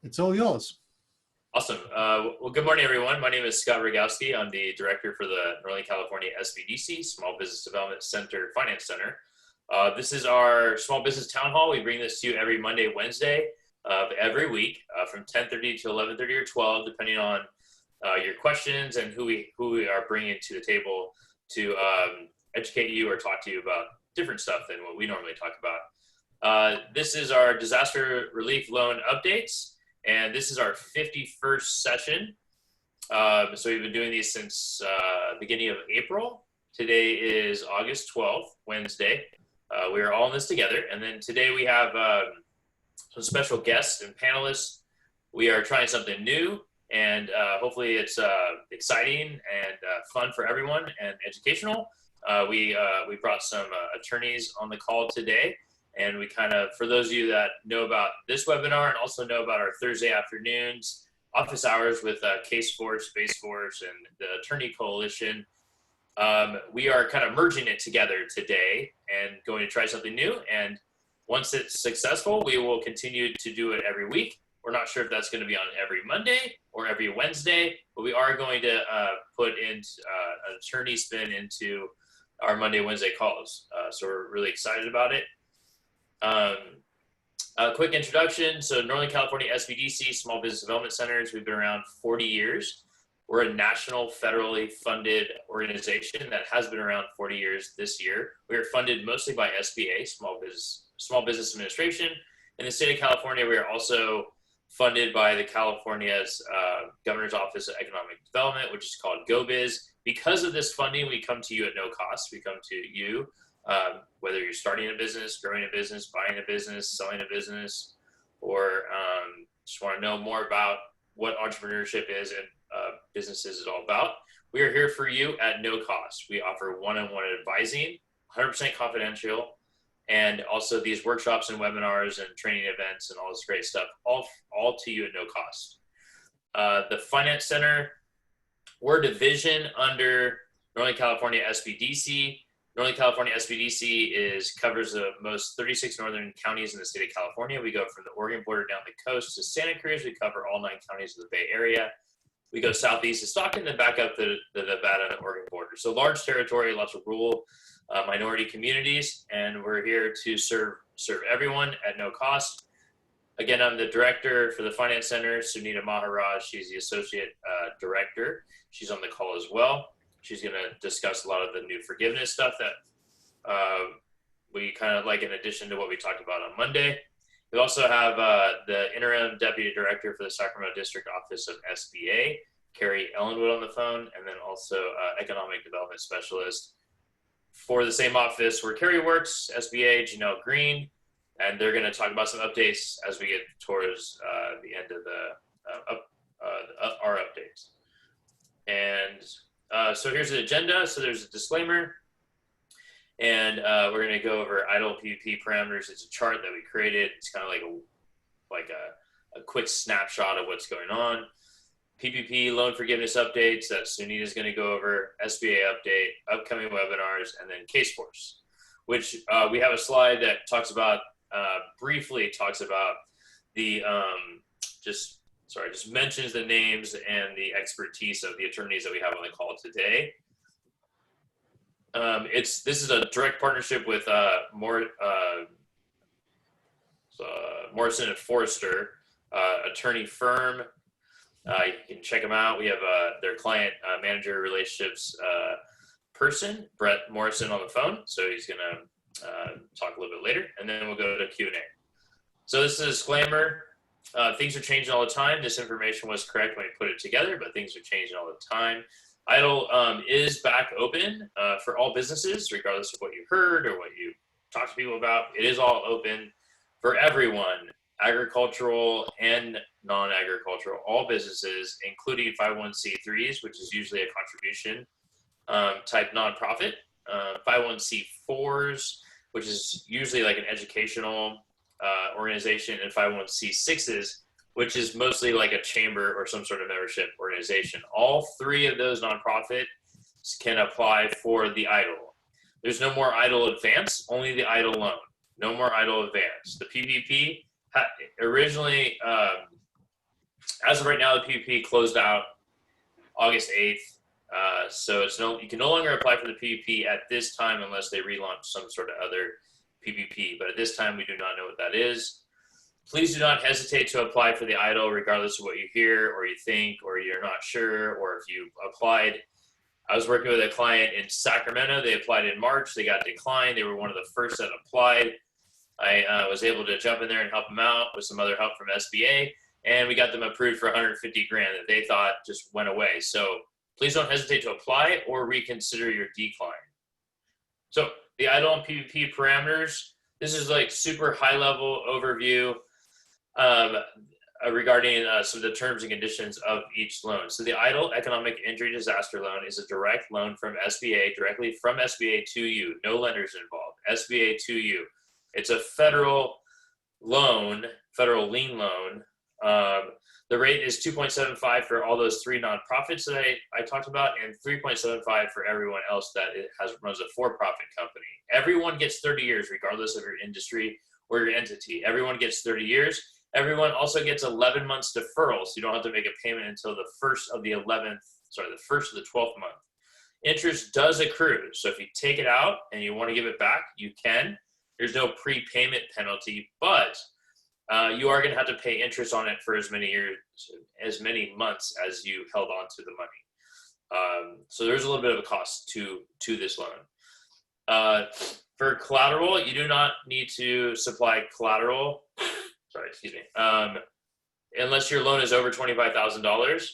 It's all yours. Awesome. Well, good morning, everyone. My name is Scott Rogowski. I'm the director for the Northern California SBDC, Small Business Development Center Finance Center. This is our small business town hall. We bring this to you every Monday, Wednesday of every week from 10:30 to 11:30 or 12, depending on your questions and who we are bringing to the table to educate you or talk to you about different stuff than what we normally talk about. This is our disaster relief loan updates. And this is our 51st session. So we've been doing these since beginning of April. Today is August 12th, Wednesday. We are all in this together. And then today we have some special guests and panelists. We are trying something new, and hopefully it's exciting and fun for everyone and educational. We brought some attorneys on the call today. And we kind of, for those of you that know about this webinar and also know about our Thursday afternoons, office hours with CASEFORCE, SpaceForce, and the Attorney Coalition, we are kind of merging it together today and going to try something new. And once it's successful, we will continue to do it every week. We're not sure if that's going to be on every Monday or every Wednesday, but we are going to put in an attorney spin into our Monday, Wednesday calls. So we're really excited about it. A quick introduction. So Northern California SBDC, Small Business Development Centers, we've been around 40 years. We're a national federally funded organization that has been around 40 years this year. We are funded mostly by SBA, Small Business Administration. In the state of California, we are also funded by the California's Governor's Office of Economic Development, which is called GoBiz. Because of this funding, we come to you at no cost. We come to you. Whether you're starting a business, growing a business, buying a business, selling a business, or just want to know more about what entrepreneurship is and businesses is all about, we are here for you at no cost. We offer one-on-one advising, 100% confidential, and also these workshops and webinars and training events and all this great stuff, all to you at no cost. The Finance Center, we're a division under Northern California SBDC. Northern California SBDC covers the most 36 northern counties in the state of California. We go from the Oregon border down the coast to Santa Cruz. We cover all 9 counties of the Bay Area. We go southeast to Stockton, then back up to the Nevada and Oregon border. So large territory, lots of rural minority communities, and we're here to serve everyone at no cost. Again, I'm the director for the Finance Center, Sunita Maharaj. She's the associate director. She's on the call as well. She's going to discuss a lot of the new forgiveness stuff that we kind of like in addition to what we talked about on Monday. We also have the interim deputy director for the Sacramento District Office of SBA, Carrie Ellenwood, on the phone, and then also economic development specialist for the same office where Carrie works, SBA, Janelle Green, and they're going to talk about some updates as we get towards the end of our updates. And so here's the agenda. So there's a disclaimer, and we're going to go over EIDL PPP Parameters. It's a chart that we created. It's kind of like a quick snapshot of what's going on. PPP loan forgiveness updates that Sunita is going to go over, SBA update, upcoming webinars, and then CASEFORCE, which we have a slide that talks about, briefly talks about the, just mentions the names and the expertise of the attorneys that we have on the call today. This is a direct partnership with Morrison and Forrester, attorney firm. You can check them out. We have their client manager relationships person, Brett Morrison, on the phone. So he's going to talk a little bit later, and then we'll go to Q&A. So this is a disclaimer. Things are changing all the time. This information was correct when we put it together, but things are changing all the time. EIDL is back open for all businesses, regardless of what you heard or what you talked to people about. It is all open for everyone, agricultural and non-agricultural, all businesses, including 501c3s, which is usually a contribution type nonprofit, 501c4s, which is usually like an educational organization, and 501c6s, which is mostly like a chamber or some sort of membership organization. All 3 of those nonprofits can apply for the EIDL. There's no more EIDL Advance, only the EIDL Loan. No more EIDL Advance. The PPP originally As of right now, the PPP closed out August 8th. So you can no longer apply for the PPP at this time unless they relaunch some sort of other PPP. But at this time, we do not know what that is. Please do not hesitate to apply for the EIDL regardless of what you hear or you think or you're not sure or if you applied. I was working with a client in Sacramento. They applied in March. They got declined. They were one of the first that applied. I was able to jump in there and help them out with some other help from SBA. And we got them approved for 150 grand that they thought just went away. So please don't hesitate to apply or reconsider your decline. So the EIDL and PPP parameters, this is like super high level overview regarding some of the terms and conditions of each loan. So the EIDL Economic Injury Disaster Loan is a direct loan from SBA, directly from SBA to you. No lenders involved, SBA to you. It's a federal loan, federal lien loan. The rate is 2.75 for all those 3 nonprofits that I talked about, and 3.75 for everyone else that runs a for-profit company. Everyone gets 30 years, regardless of your industry or your entity. Everyone gets 30 years. Everyone also gets 11 months deferral, so you don't have to make a payment until the first of the 12th month. Interest does accrue, so if you take it out and you want to give it back, you can. There's no prepayment penalty, but you are going to have to pay interest on it for as many months as you held on to the money. So there's a little bit of a cost to this loan. For collateral, you do not need to supply collateral. Sorry, excuse me. Unless your loan is over $25,000,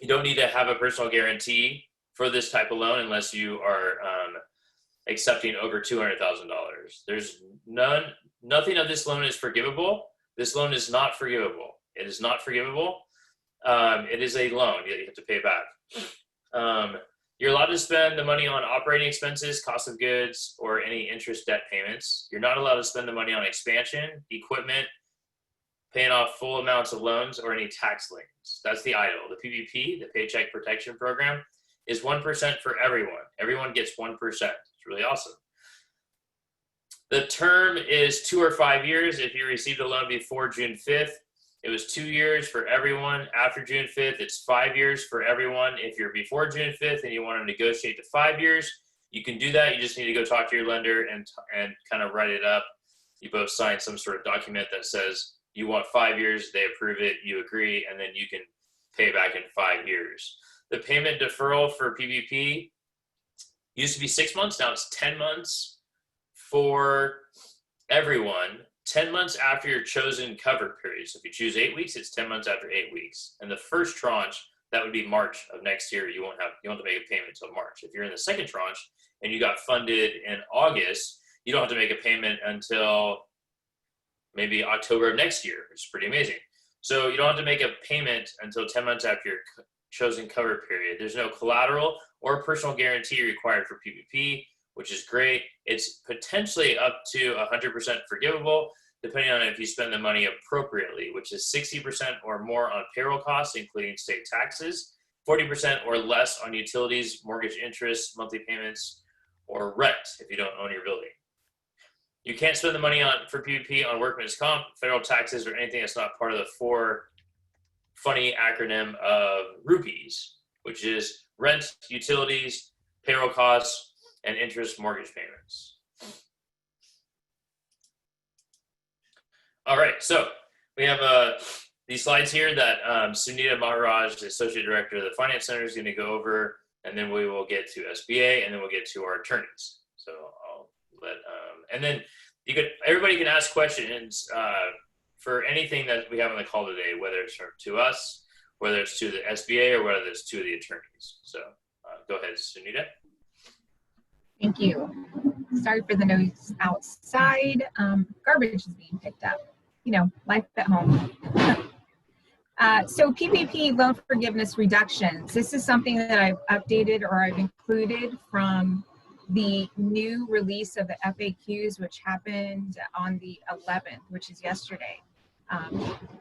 you don't need to have a personal guarantee for this type of loan unless you are accepting over $200,000. There's nothing of this loan is forgivable. This loan is not forgivable. It is not forgivable. It is a loan that you have to pay back. You're allowed to spend the money on operating expenses, cost of goods, or any interest debt payments. You're not allowed to spend the money on expansion, equipment, paying off full amounts of loans, or any tax liens. That's the EIDL. The PPP, the Paycheck Protection Program, is 1% for everyone. Everyone gets 1%. It's really awesome. The term is 2 or 5 years. If you received a loan before June 5th, it was 2 years for everyone. After June 5th, it's 5 years for everyone. If you're before June 5th and you want to negotiate to 5 years, you can do that. You just need to go talk to your lender and kind of write it up. You both sign some sort of document that says you want 5 years, they approve it, you agree, and then you can pay back in 5 years. The payment deferral for PPP used to be 6 months, now it's 10 months for everyone. 10 months after your chosen cover period. So if you choose 8 weeks, it's 10 months after 8 weeks. And the first tranche, that would be March of next year. You won't have to make a payment until March. If you're in the second tranche and you got funded in August, you don't have to make a payment until maybe October of next year, which is pretty amazing. So you don't have to make a payment until 10 months after your chosen cover period. There's no collateral or personal guarantee required for PPP, which is great. It's potentially up to 100% forgivable, depending on if you spend the money appropriately, which is 60% or more on payroll costs, including state taxes, 40% or less on utilities, mortgage interest, monthly payments, or rent if you don't own your building. You can't spend the money for PPP on workman's comp, federal taxes, or anything that's not part of the 4 funny acronym of rupees, which is rent, utilities, payroll costs, and interest mortgage payments. All right, so we have these slides here that Sunita Maharaj, the Associate Director of the Finance Center, is going to go over, and then we will get to SBA, and then we'll get to our attorneys. So I'll let, and then everybody can ask questions for anything that we have on the call today, whether it's to us, whether it's to the SBA, or whether it's to the attorneys. So go ahead, Sunita. Thank you. Sorry for the noise outside. Garbage is being picked up. You know, life at home. So PPP loan forgiveness reductions. This is something that I've updated or I've included from the new release of the FAQs, which happened on the 11th, which is yesterday.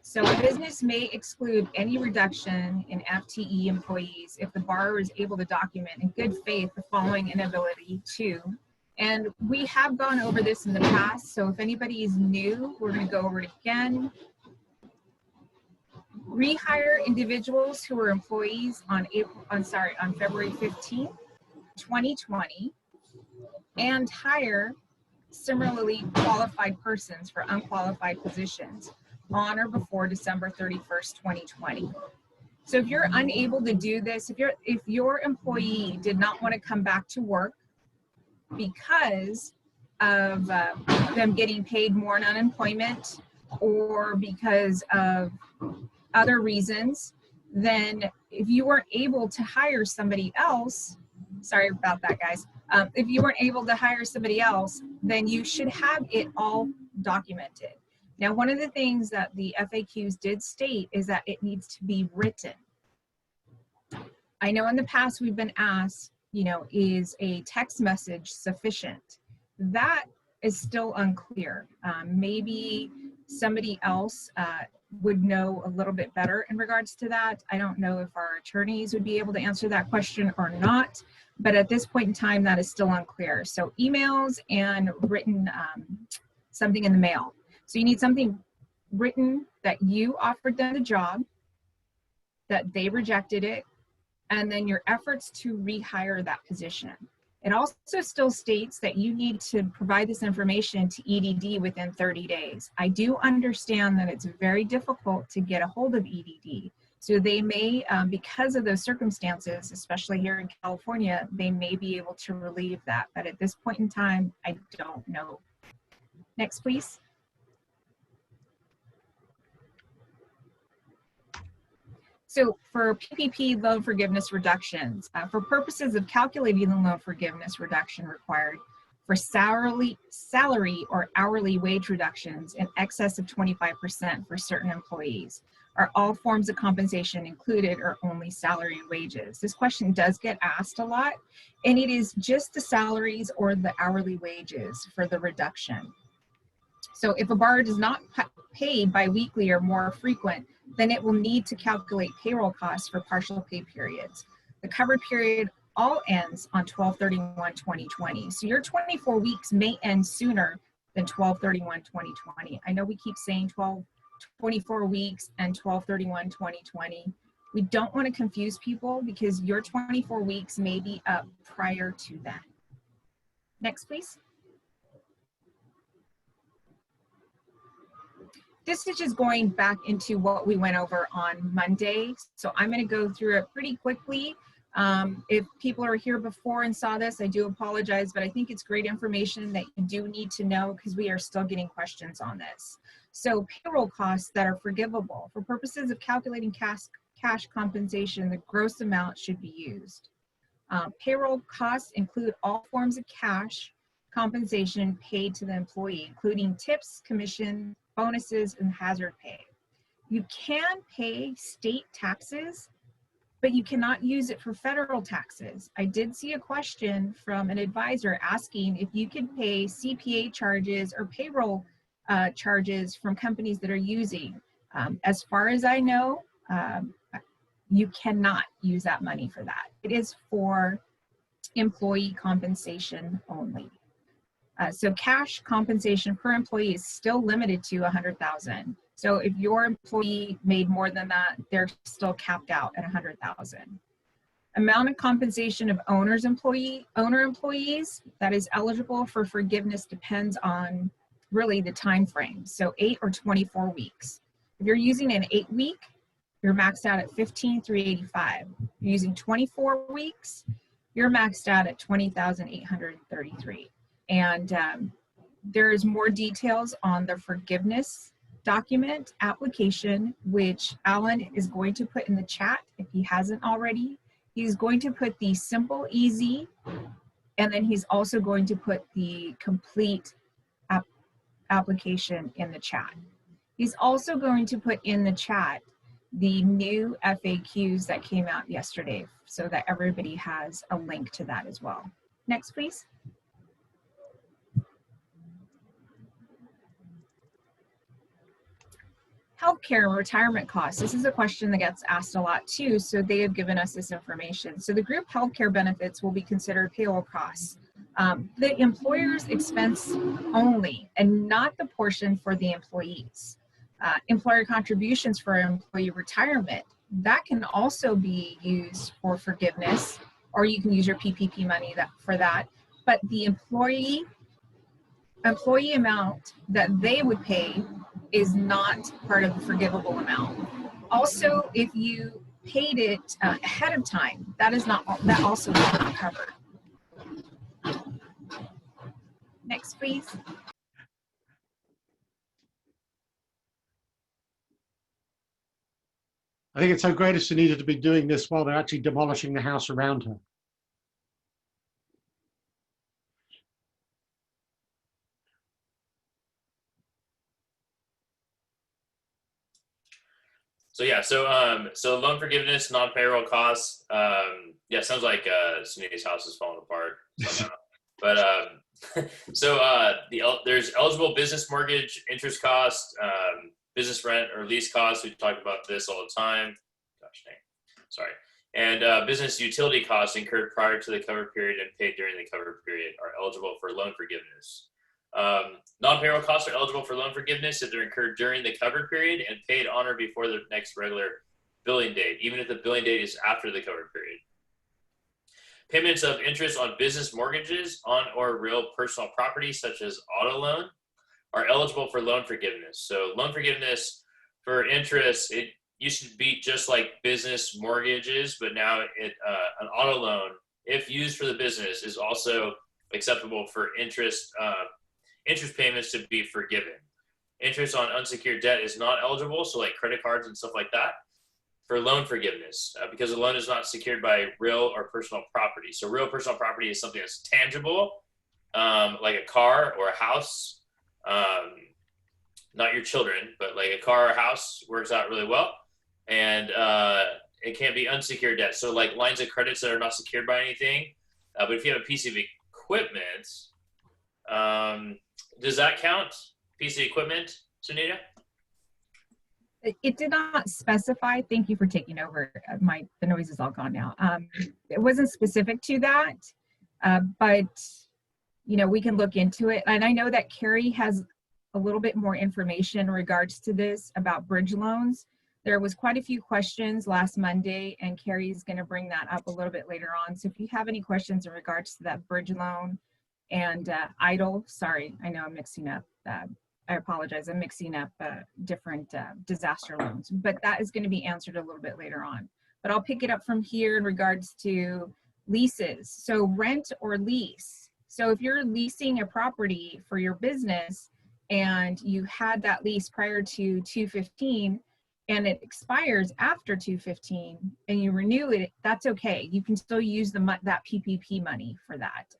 So a business may exclude any reduction in FTE employees if the borrower is able to document in good faith the following inability to. And we have gone over this in the past, so if anybody is new, we're going to go over it again. rehire individuals who were employees on February 15th, 2020, and hire similarly qualified persons for unqualified positions on or before December 31st, 2020. So if you're unable to do this, if your employee did not want to come back to work because of them getting paid more in unemployment or because of other reasons, then if you weren't able to hire somebody else, sorry about that, guys. If you weren't able to hire somebody else, then you should have it all documented. Now, one of the things that the FAQs did state is that it needs to be written. I know in the past we've been asked, you know, is a text message sufficient? That is still unclear. Maybe somebody else would know a little bit better in regards to that. I don't know if our attorneys would be able to answer that question or not, but at this point in time, that is still unclear. So emails and written, something in the mail. So you need something written that you offered them the job, that they rejected it, and then your efforts to rehire that position. It also still states that you need to provide this information to EDD within 30 days. I do understand that it's very difficult to get a hold of EDD. So they may, because of those circumstances, especially here in California, they may be able to relieve that. But at this point in time, I don't know. Next, please. So for PPP loan forgiveness reductions, for purposes of calculating the loan forgiveness reduction required for salary or hourly wage reductions in excess of 25% for certain employees, are all forms of compensation included or only salary and wages? This question does get asked a lot, and it is just the salaries or the hourly wages for the reduction. So if a borrower does not pay biweekly or more frequent, then it will need to calculate payroll costs for partial pay periods. The covered period all ends on 12/31/2020. So your 24 weeks may end sooner than 12/31/2020. I know we keep saying 24 weeks and 12/31/2020. We don't want to confuse people because your 24 weeks may be up prior to that. Next, please. This is just going back into what we went over on Monday. So I'm going to go through it pretty quickly. If people are here before and saw this, I do apologize, but I think it's great information that you do need to know because we are still getting questions on this. So payroll costs that are forgivable. For purposes of calculating cash compensation, the gross amount should be used. Payroll costs include all forms of cash compensation paid to the employee, including tips, commission, bonuses, and hazard pay. You can pay state taxes, but you cannot use it for federal taxes. I did see a question from an advisor asking if you could pay CPA charges or payroll charges from companies that are using. As far as I know, you cannot use that money for that. It is for employee compensation only. So cash compensation per employee is still limited to $100,000. So if your employee made more than that, they're still capped out at $100,000. Amount of compensation of owner employees that is eligible for forgiveness depends on really the time frame. So 8 or 24 weeks. If you're using an 8-week, you're maxed out at $15,385. You're using 24 weeks, you're maxed out at $20,833. And there's more details on the forgiveness document application, which Alan is going to put in the chat if he hasn't already. He's going to put the simple, easy, and then he's also going to put the complete application in the chat. He's also going to put in the chat the new FAQs that came out yesterday so that everybody has a link to that as well. Next, please. Healthcare and retirement costs. This is a question that gets asked a lot too, so they have given us this information. So the group healthcare benefits will be considered payroll costs. The employer's expense only and not the portion for the employees. Employer contributions for employee retirement, that can also be used for forgiveness, or you can use your PPP money for that. But the employee amount that they would pay is not part of the forgivable amount. Also, if you paid it ahead of time, that also is not covered. Next, please. I think it's so great of Sunita to be doing this while they're actually demolishing the house around her. So yeah, so loan forgiveness, non-payroll costs. Yeah, sounds like Sunita's house is falling apart somehow. But there's eligible business mortgage interest cost, business rent or lease costs. We talk about this all the time. Gosh dang, sorry. And business utility costs incurred prior to the cover period and paid during the cover period are eligible for loan forgiveness. Non-payroll costs are eligible for loan forgiveness if they're incurred during the covered period and paid on or before the next regular billing date, even if the billing date is after the covered period. Payments of interest on business mortgages on or real personal property, such as auto loan, are eligible for loan forgiveness. So loan forgiveness for interest, it used to be just like business mortgages, but now an auto loan, if used for the business, is also acceptable for interest payments to be forgiven. Interest on unsecured debt is not eligible, so like credit cards and stuff like that, for loan forgiveness because the loan is not secured by real or personal property. So real personal property is something that's tangible, like a car or a house, not your children, but like a car or a house works out really well. And it can be unsecured debt. So like lines of credits that are not secured by anything. But if you have a piece of equipment, does that count? Piece of equipment, Sunita? It did not specify. Thank you for taking over. The noise is all gone now. It wasn't specific to that, but we can look into it. And I know that Carrie has a little bit more information in regards to this about bridge loans. There was quite a few questions last Monday, and Carrie is going to bring that up a little bit later on. So if you have any questions in regards to that bridge loan and EIDL, sorry, I know I'm mixing up. I apologize, I'm mixing up different disaster loans, but that is going to be answered a little bit later on. But I'll pick it up from here in regards to leases. So rent or lease. So if you're leasing a property for your business and you had that lease prior to 2/15 and it expires after 2/15 and you renew it, that's okay. You can still use that PPP money for that.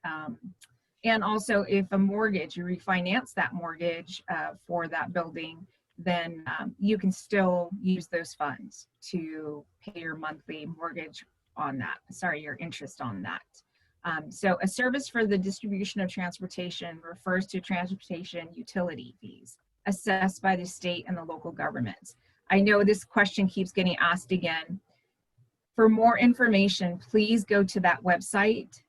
And also, if a mortgage, you refinance that mortgage for that building, then you can still use those funds to pay your monthly mortgage on that. Sorry, your interest on that. So a service for the distribution of transportation refers to transportation utility fees assessed by the state and the local governments. I know this question keeps getting asked again. For more information, please go to that website.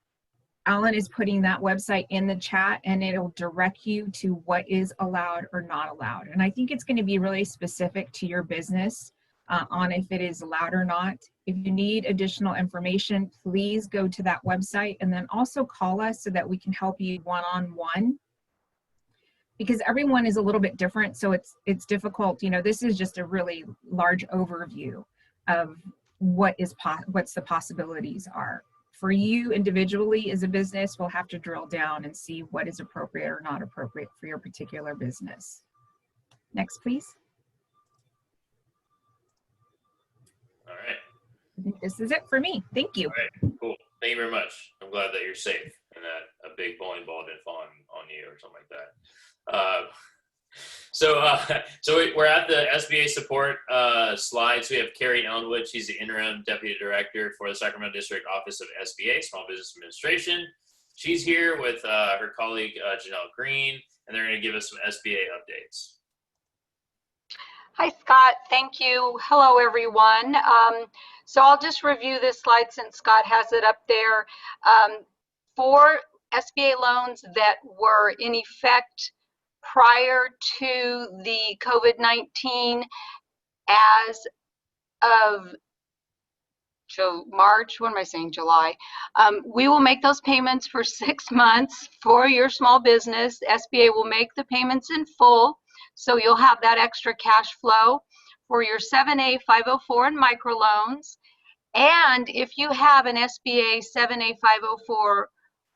Alan is putting that website in the chat and it'll direct you to what is allowed or not allowed. And I think it's going to be really specific to your business on if it is allowed or not. If you need additional information, please go to that website and then also call us so that we can help you one-on-one, because everyone is a little bit different. So it's difficult. This is just a really large overview of what's the possibilities are. For you individually as a business, we'll have to drill down and see what is appropriate or not appropriate for your particular business. Next, please. All right. I think this is it for me. Thank you. All right, cool. Thank you very much. I'm glad that you're safe and that a big bowling ball didn't fall on you or something like that. So we're at the SBA Support slides. We have Carrie Ellenwood. She's the Interim Deputy Director for the Sacramento District Office of SBA, Small Business Administration. She's here with her colleague, Janelle Green, and they're going to give us some SBA updates. Hi, Scott. Thank you. Hello, everyone. So I'll just review this slide since Scott has it up there. For SBA loans that were in effect prior to the COVID-19 as of March, what am I saying, July, we will make those payments for 6 months for your small business. SBA will make the payments in full, so you'll have that extra cash flow for your 7A, 504, and microloans. And if you have an SBA 7A, 504,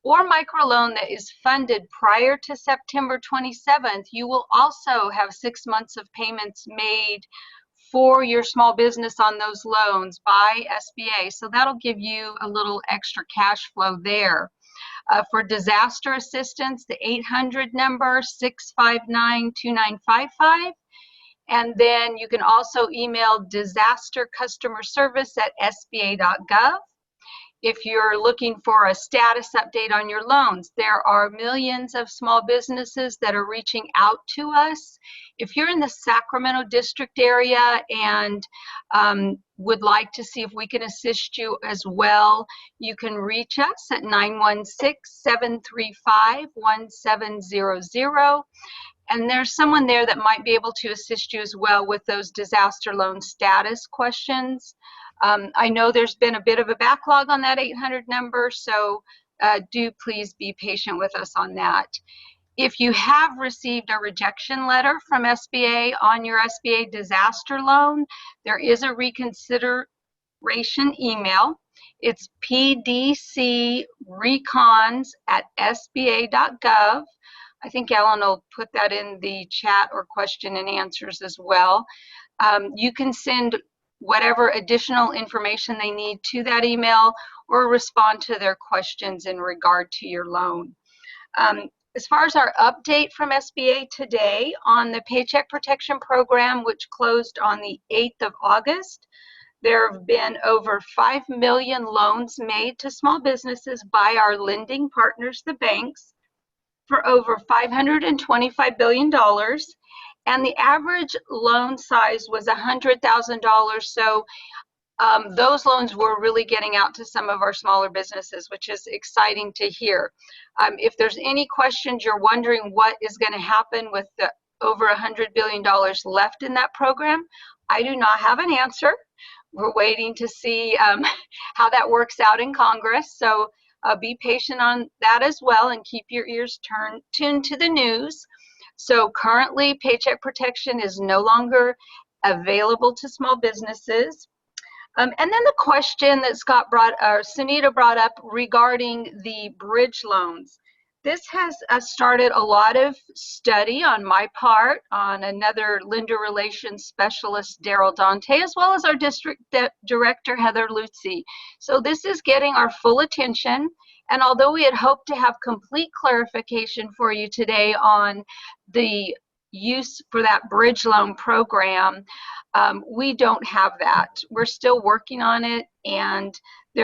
or microloan that is funded prior to September 27th, you will also have 6 months of payments made for your small business on those loans by SBA. So that'll give you a little extra cash flow there. For disaster assistance, the 800 number, 659-2955. And then you can also email disastercustomerservice@sba.gov. If you're looking for a status update on your loans, there are millions of small businesses that are reaching out to us. If you're in the Sacramento district area and would like to see if we can assist you as well, you can reach us at 916-735-1700. And there's someone there that might be able to assist you as well with those disaster loan status questions. I know there's been a bit of a backlog on that 800 number, so do please be patient with us on that. If you have received a rejection letter from SBA on your SBA disaster loan, there is a reconsideration email. It's pdcrecons@sba.gov. I think Alan will put that in the chat or question and answers as well. You can send whatever additional information they need to that email or respond to their questions in regard to your loan. As far as our update from SBA today on the Paycheck Protection Program, which closed on the 8th of August, there have been over 5 million loans made to small businesses by our lending partners, the banks, for over $525 billion. And the average loan size was $100,000. So those loans were really getting out to some of our smaller businesses, which is exciting to hear. If there's any questions, you're wondering what is going to happen with the over $100 billion left in that program, I do not have an answer. We're waiting to see how that works out in Congress. So be patient on that as well and keep your ears tuned to the news. So currently, paycheck protection is no longer available to small businesses. And then the question that Sunita brought up regarding the bridge loans. This has started a lot of study on my part, on another lender relations specialist, Daryl Dante, as well as our district director, Heather Lutzi. So this is getting our full attention. And although we had hoped to have complete clarification for you today on the use for that bridge loan program, we don't have that. We're still working on it, and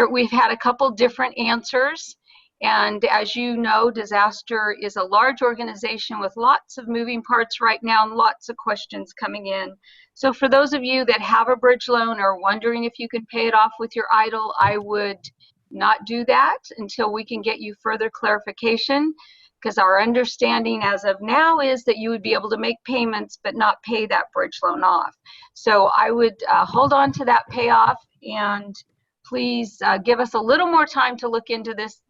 we've had a couple different answers. And as you know, disaster is a large organization with lots of moving parts right now and lots of questions coming in. So for those of you that have a bridge loan or wondering if you can pay it off with your EIDL, I would not do that until we can get you further clarification, because our understanding as of now is that you would be able to make payments but not pay that bridge loan off. So I would hold on to that payoff, and please give us a little more time to look into this.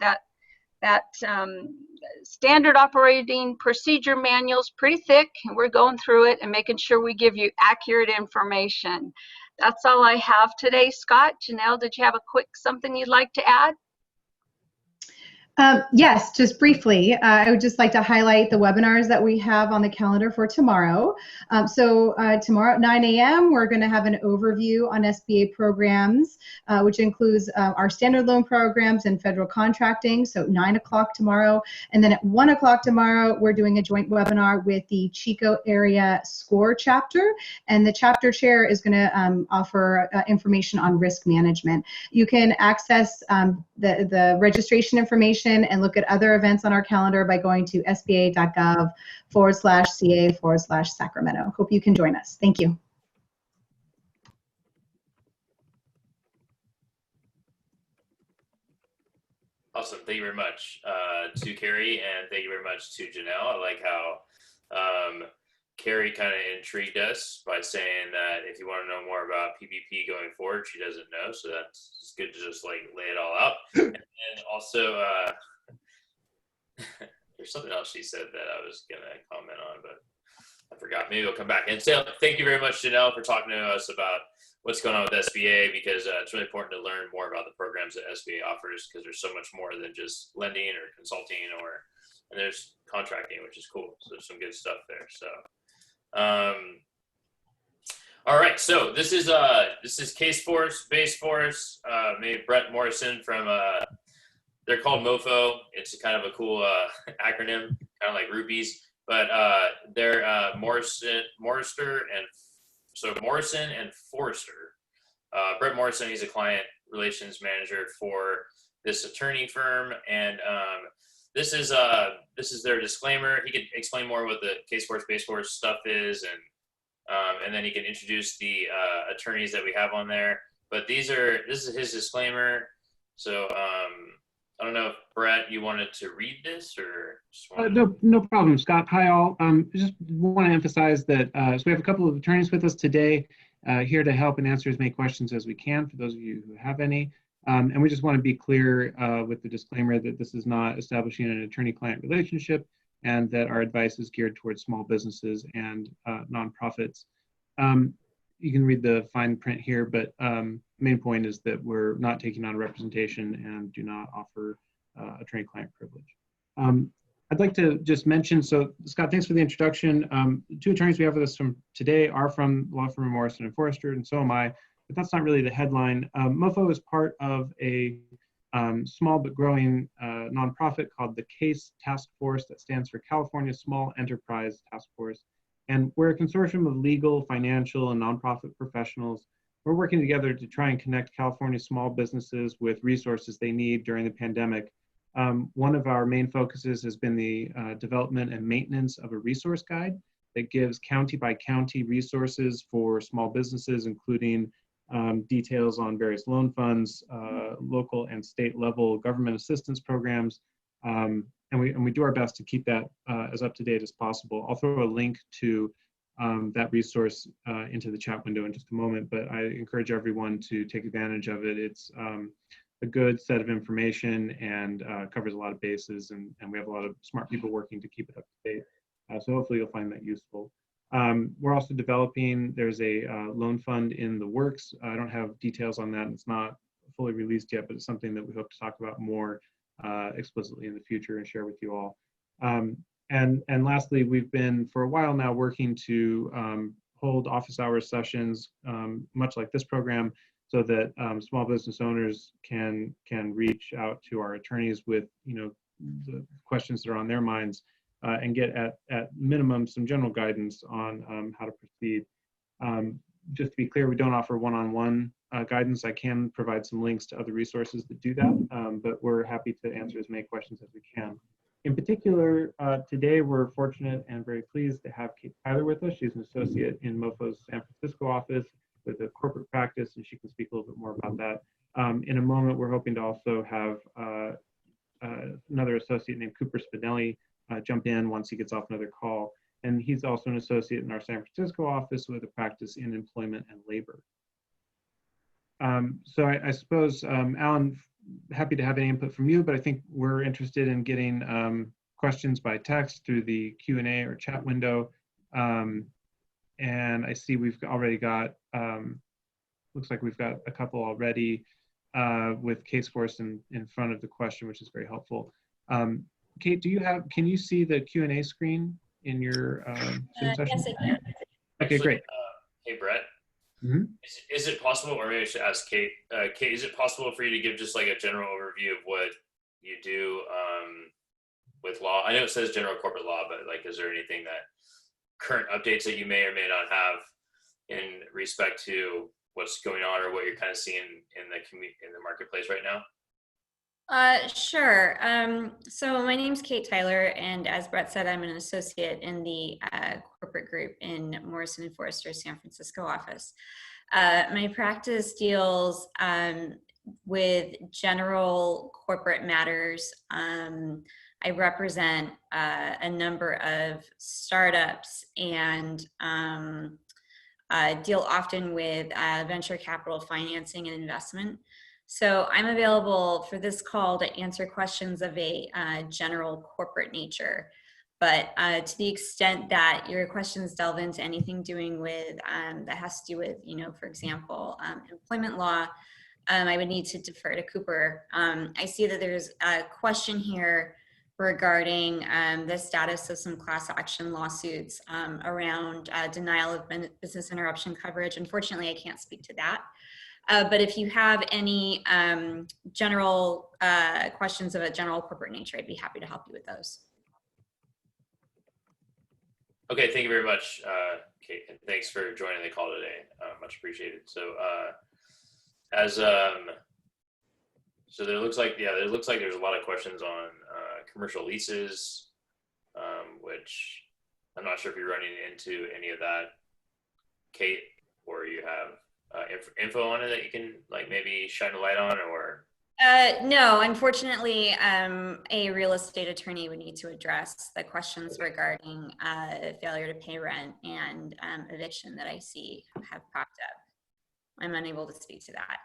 That standard operating procedure manual is pretty thick, and we're going through it and making sure we give you accurate information. That's all I have today. Scott, Janelle, did you have a quick something you'd like to add? Yes, just briefly, I would just like to highlight the webinars that we have on the calendar for tomorrow. Tomorrow at 9 a.m., we're going to have an overview on SBA programs, which includes our standard loan programs and federal contracting, so 9 o'clock tomorrow. And then at 1 o'clock tomorrow, we're doing a joint webinar with the Chico Area SCORE chapter, and the chapter chair is going to offer information on risk management. You can access the registration information and look at other events on our calendar by going to sba.gov/ca/Sacramento. Hope you can join us. Thank you. Awesome. Thank you very much to Carrie, and thank you very much to Janelle. I like how Carrie kind of intrigued us by saying that if you want to know more about PPP going forward, she doesn't know. So that's it's good to just like lay it all out. And also, there's something else she said that I was going to comment on, but I forgot. Maybe we'll come back. And so thank you very much, Janelle, for talking to us about what's going on with SBA, because it's really important to learn more about the programs that SBA offers, because there's so much more than just lending or consulting, and there's contracting, which is cool. So there's some good stuff there. So, all right. So this is CASEFORCE, BaseForce, maybe Brett Morrison from, they're called MoFo. It's kind of a cool acronym, kind of like rupees, but they're Morrison and Forrester. Brett Morrison, he's a client relations manager for this attorney firm, and this is their disclaimer. He could explain more what the CASEFORCE, BaseForce stuff is, and then he can introduce the attorneys that we have on there. But this is his disclaimer. So I don't know if Brett, you wanted to read this or just no problem, Scott. Hi all. Just want to emphasize that so we have a couple of attorneys with us today, here to help and answer as many questions as we can for those of you who have any. And we just want to be clear with the disclaimer that this is not establishing an attorney-client relationship, and that our advice is geared towards small businesses and nonprofits. You can read the fine print here, but main point is that we're not taking on representation and do not offer attorney-client privilege. I'd like to just mention, so Scott, thanks for the introduction. The two attorneys we have with us from today are from law firm Morrison and Forrester, and so am I, but that's not really the headline. MoFo is part of a small but growing nonprofit called the CASE Task Force, that stands for California Small Enterprise Task Force. And we're a consortium of legal, financial, and nonprofit professionals. We're working together to try and connect California small businesses with resources they need during the pandemic. One of our main focuses has been the development and maintenance of a resource guide that gives county by county resources for small businesses, including details on various loan funds, local and state level government assistance programs. And we do our best to keep that as up to date as possible. I'll throw a link to that resource into the chat window in just a moment, but I encourage everyone to take advantage of it. It's a good set of information and covers a lot of bases, and we have a lot of smart people working to keep it up to date. So hopefully you'll find that useful. We're also developing, there's a loan fund in the works. I don't have details on that. It's not fully released yet, but it's something that we hope to talk about more explicitly in the future and share with you all. And lastly, we've been for a while now working to hold office hours sessions, much like this program, so that small business owners can reach out to our attorneys with the questions that are on their minds, and get at minimum some general guidance on how to proceed. Just to be clear, we don't offer one-on-one guidance. I can provide some links to other resources that do that, but we're happy to answer as many questions as we can. In particular, today we're fortunate and very pleased to have Kate Tyler with us. She's an associate in MoFo's San Francisco office with a corporate practice, and she can speak a little bit more about that. In a moment, we're hoping to also have another associate named Cooper Spinelli jump in once he gets off another call. And he's also an associate in our San Francisco office with a practice in employment and labor. So I suppose, Alan, happy to have any input from you, but I think we're interested in getting questions by text through the Q&A or chat window. And I see we've already got, looks like we've got a couple already with CASEFORCE in front of the question, which is very helpful. Kate, can you see the Q&A screen in your Zoom session? Yes, I can. Actually, great. Hey, Brett. Mm-hmm. Is it possible, or maybe I should ask Kate, Kate, is it possible for you to give just like a general overview of what you do with law? I know it says general corporate law, but like, is there anything that current updates that you may or may not have in respect to what's going on or what you're kind of seeing in the marketplace right now? Sure. So my name's Kate Tyler, and as Brett said, I'm an associate in the corporate group in Morrison and Forrester San Francisco office. My practice deals with general corporate matters, I represent a number of startups and deal often with venture capital financing and investment. So I'm available for this call to answer questions of a general corporate nature. But to the extent that your questions delve into anything doing with, that has to do with, for example, employment law, I would need to defer to Cooper. I see that there's a question here regarding the status of some class action lawsuits around denial of business interruption coverage. Unfortunately, I can't speak to that. But if you have any general questions of a general corporate nature, I'd be happy to help you with those. Okay, thank you very much, Kate, and thanks for joining the call today. Much appreciated. So, so there looks like there's a lot of questions on commercial leases, which I'm not sure if you're running into any of that, Kate, or you have info on it that you can maybe shine a light on, or. No, unfortunately, a real estate attorney would need to address the questions regarding failure to pay rent and eviction that I see have popped up. I'm unable to speak to that.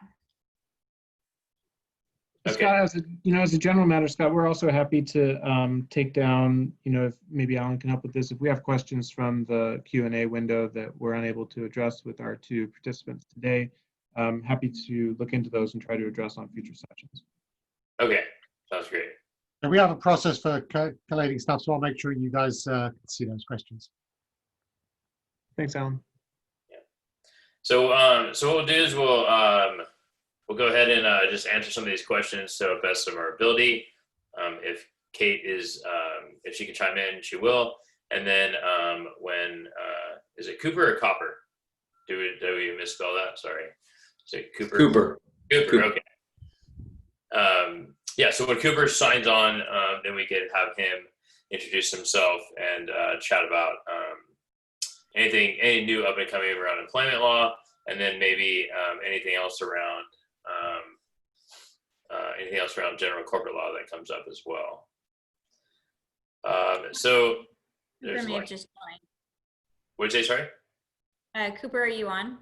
Okay. Scott, as a general matter, Scott, we're also happy to take down, if maybe Alan can help with this, if we have questions from the Q&A window that we're unable to address with our two participants today, happy to look into those and try to address on future sessions. Okay, sounds great. And we have a process for collating stuff, so I'll make sure you guys can see those questions. Thanks, Alan. Yeah. So, so what we'll do is we'll go ahead and just answer some of these questions to the best of our ability. If Kate if she can chime in, she will. And then when is it Cooper or Copper? Do we misspell that? Sorry. Is it Cooper? Cooper. Okay. Yeah, so when Cooper signs on, then we could have him introduce himself and chat about any new up and coming around employment law, and then maybe anything else around general corporate law that comes up as well. So there's Cooper may have just joined. What'd you say, sorry? Cooper, are you on?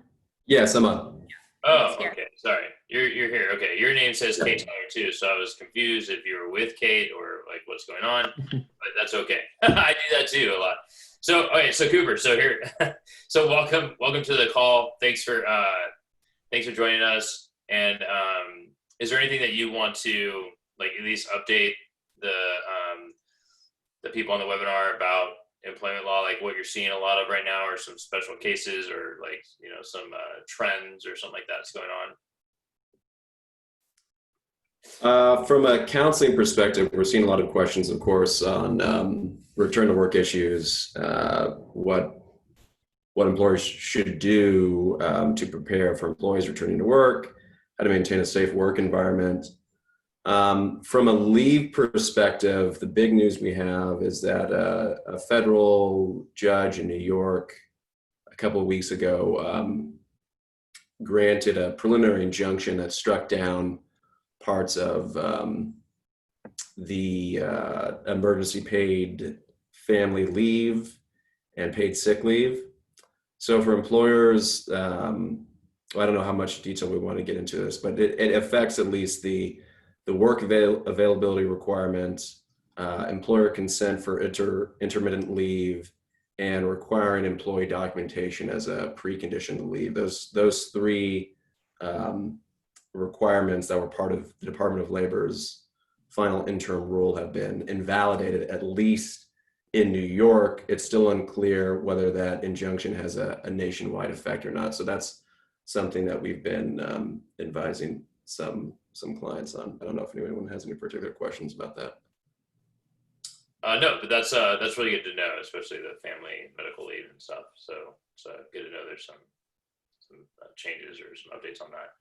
Yes, I'm on. Oh, okay. Sorry, you're here. Okay, your name says Kate Tyler too, so I was confused if you were with Kate or what's going on, but that's okay. I do that too a lot. So okay, so Cooper, so here, so welcome to the call. Thanks for joining us. And is there anything that you want to at least update the people on the webinar about employment law, like what you're seeing a lot of right now, or some special cases, or some trends or something like that's going on? From a counseling perspective, we're seeing a lot of questions, of course, on return to work issues, what employers should do to prepare for employees returning to work, how to maintain a safe work environment. From a leave perspective, the big news we have is that a federal judge in New York a couple of weeks ago granted a preliminary injunction that struck down parts of the emergency paid family leave and paid sick leave. So for employers, I don't know how much detail we want to get into this, but it affects at least the work availability requirements, employer consent for intermittent leave, and requiring employee documentation as a precondition to leave. Those three requirements that were part of the Department of Labor's final interim rule have been invalidated, at least in New York. It's still unclear whether that injunction has a nationwide effect or not. So that's something that we've been advising some clients on. I don't know if anyone has any particular questions about that. No, but that's really good to know, especially the family medical leave and stuff. So it's good to know there's some changes or some updates on that.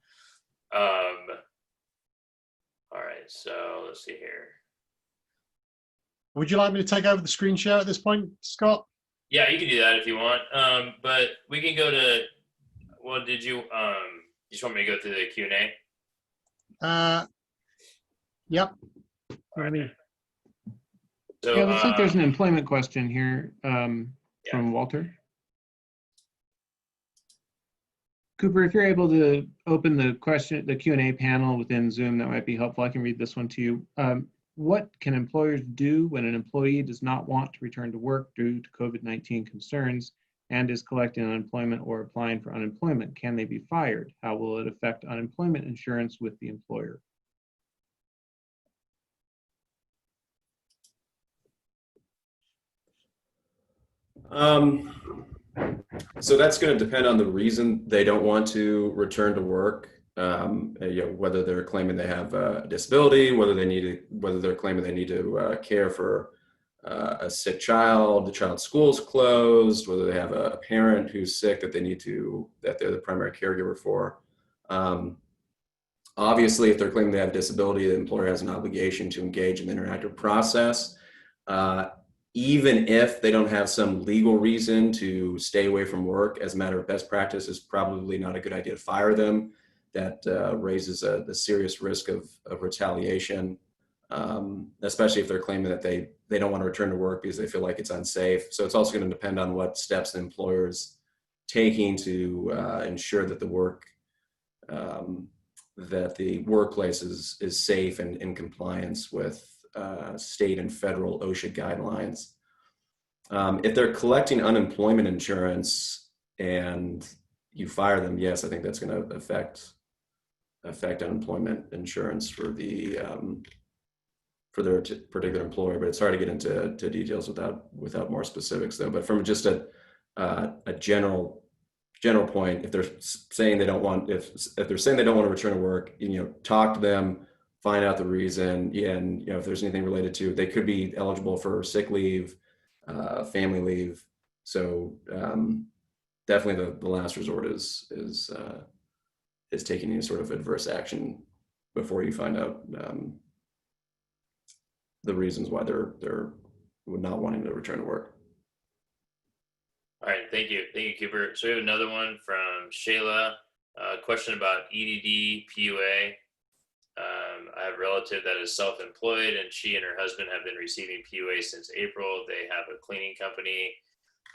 All right, so let's see here. Would you like me to take over the screen share at this point, Scott? Yeah, you can do that if you want. But we can go to, well, did you just want me to go through the Q&A? Yep. All right. So, Yeah, looks like there's an employment question here from Walter. Cooper, if you're able to open the Q&A panel within Zoom, that might be helpful. I can read this one to you. What can employers do when an employee does not want to return to work due to COVID-19 concerns and is collecting unemployment or applying for unemployment? Can they be fired? How will it affect unemployment insurance with the employer? So that's going to depend on the reason they don't want to return to work. Whether they're claiming they have a disability, whether they're claiming they need to care for a sick child, the child's school's closed, whether they have a parent who's sick that they're the primary caregiver for. Obviously, if they're claiming they have a disability, the employer has an obligation to engage in the interactive process. Even if they don't have some legal reason to stay away from work, as a matter of best practice, it's probably not a good idea to fire them. That raises the serious risk of retaliation, especially if they're claiming that they don't want to return to work because they feel like it's unsafe. So it's also going to depend on what steps the employer's taking to ensure that the workplace is safe and in compliance with state and federal OSHA guidelines. If they're collecting unemployment insurance and you fire them, yes, I think that's going to affect unemployment insurance for their particular employer. But it's hard to get into details without more specifics, though. But from just a general point, if they're saying they don't want if they're saying they don't want to return to work, talk to them. Find out the reason, and if there's anything related to, they could be eligible for sick leave, family leave. So definitely the last resort is taking any sort of adverse action before you find out the reasons why they're not wanting to return to work. All right, thank you, Cooper. So we have another one from Shayla. Question about EDD PUA. I have a relative that is self-employed, and she and her husband have been receiving PUA since April. They have a cleaning company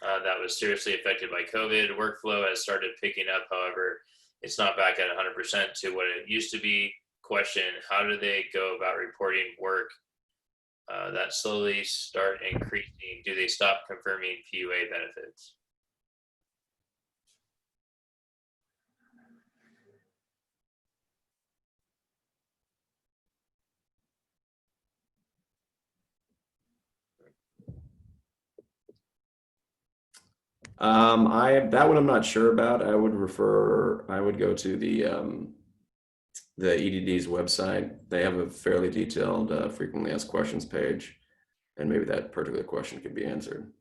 that was seriously affected by COVID. Workflow has started picking up, however, it's not back at 100% to what it used to be. Question, how do they go about reporting work that slowly start increasing? Do they stop confirming PUA benefits? That one I'm not sure about. I would go to the EDD's website. They have a fairly detailed frequently asked questions page, and maybe that particular question could be answered.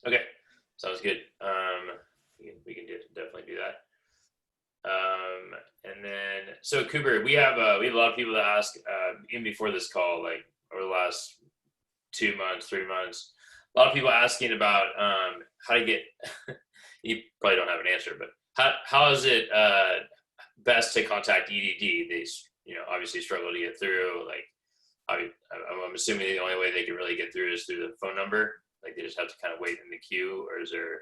Okay, sounds good. We can definitely do that. And then, so Cooper, we have a lot of people that ask even before this call, like over the last 2 months, 3 months. A lot of people asking about how to get, you probably don't have an answer, but how is it best to contact EDD? They obviously struggle to get through. Like I'm assuming the only way they can really get through is through the phone number. Like they just have to kind of wait in the queue, or is there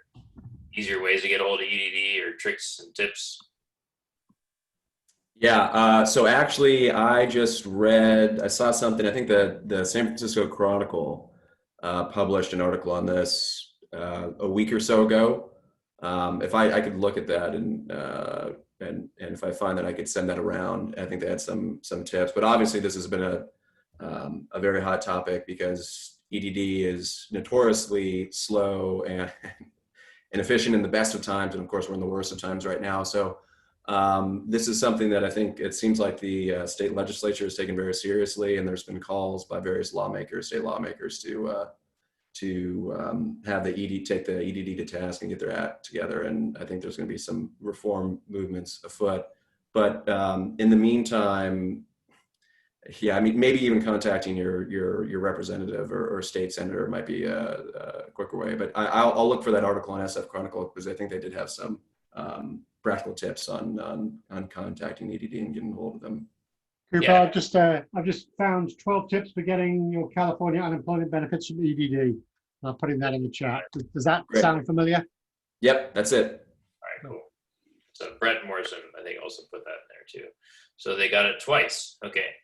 easier ways to get a hold of EDD or tricks and tips? Yeah, so actually I saw something, I think the San Francisco Chronicle published an article on this a week or so ago. If I could look at that and if I find that I could send that around. I think they had some tips, but obviously this has been a very hot topic because EDD is notoriously slow and inefficient in the best of times, and of course we're in the worst of times right now. So this is something that I think it seems like the state legislature has taken very seriously, and there's been calls by various state lawmakers to have the ED take the EDD to task and get their act together. And I think there's going to be some reform movements afoot. But in the meantime, yeah, I mean, maybe even contacting your representative or state senator might be a quicker way. But I'll look for that article on SF Chronicle because I think they did have some practical tips on contacting EDD and getting a hold of them. Cooper, Yeah. I've just found 12 tips for getting your California unemployment benefits from EDD. I'm putting that in the chat. Does that Great. sound familiar? Yep, that's it. All right, cool. So Brett Morrison, I think, also put that in there too. So they got it twice. Okay.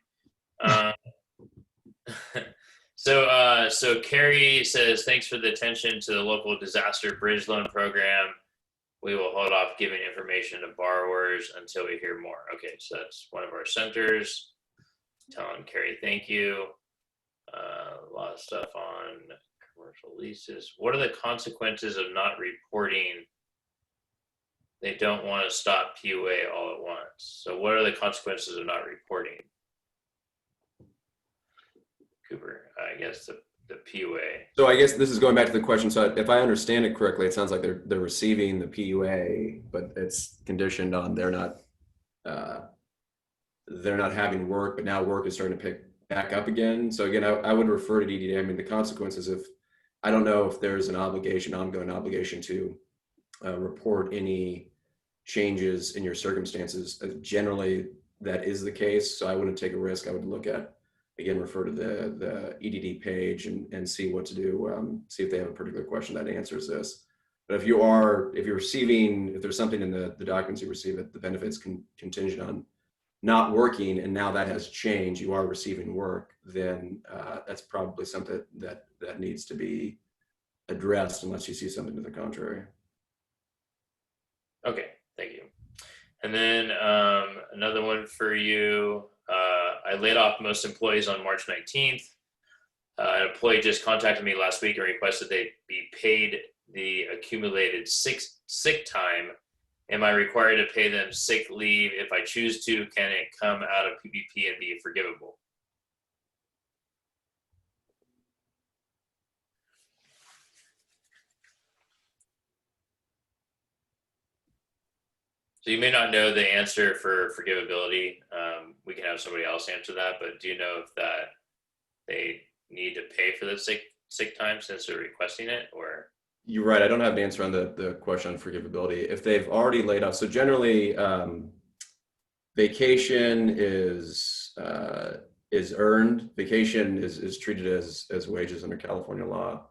So Carrie says, thanks for the attention to the local disaster bridge loan program. We will hold off giving information to borrowers until we hear more. Okay, so that's one of our centers. Telling Carrie, thank you. A lot of stuff on commercial leases. What are the consequences of not reporting? They don't want to stop PUA all at once. So what are the consequences of not reporting? Cooper, I guess the PUA. So I guess this is going back to the question. So if I understand it correctly, it sounds like they're receiving the PUA, but it's conditioned on they're not having work, but now work is starting to pick back up again. So again, I would refer to DDD. I mean, the consequences of, I don't know if there's an obligation, ongoing obligation to report any changes in your circumstances. Generally, that is the case. So I wouldn't take a risk. I would look at, again, refer to the EDD page and see what to do, see if they have a particular question that answers this. But if you're receiving, if there's something in the documents you receive that the benefits contingent on not working, and now that has changed, you are receiving work, then that's probably something that needs to be addressed unless you see something to the contrary. Okay, thank you. And then another one for you. I laid off most employees on March 19th. An employee just contacted me last week and requested they be paid the accumulated sick time. Am I required to pay them sick leave? If I choose to, can it come out of PPP and be forgivable? So you may not know the answer for forgivability. We can have somebody else answer that, but do you know if that they need to pay for the sick time since they're requesting it, or? You're right. I don't have an answer on the question on forgivability. If they've already laid off, so generally vacation is earned. Vacation is treated as wages under California law.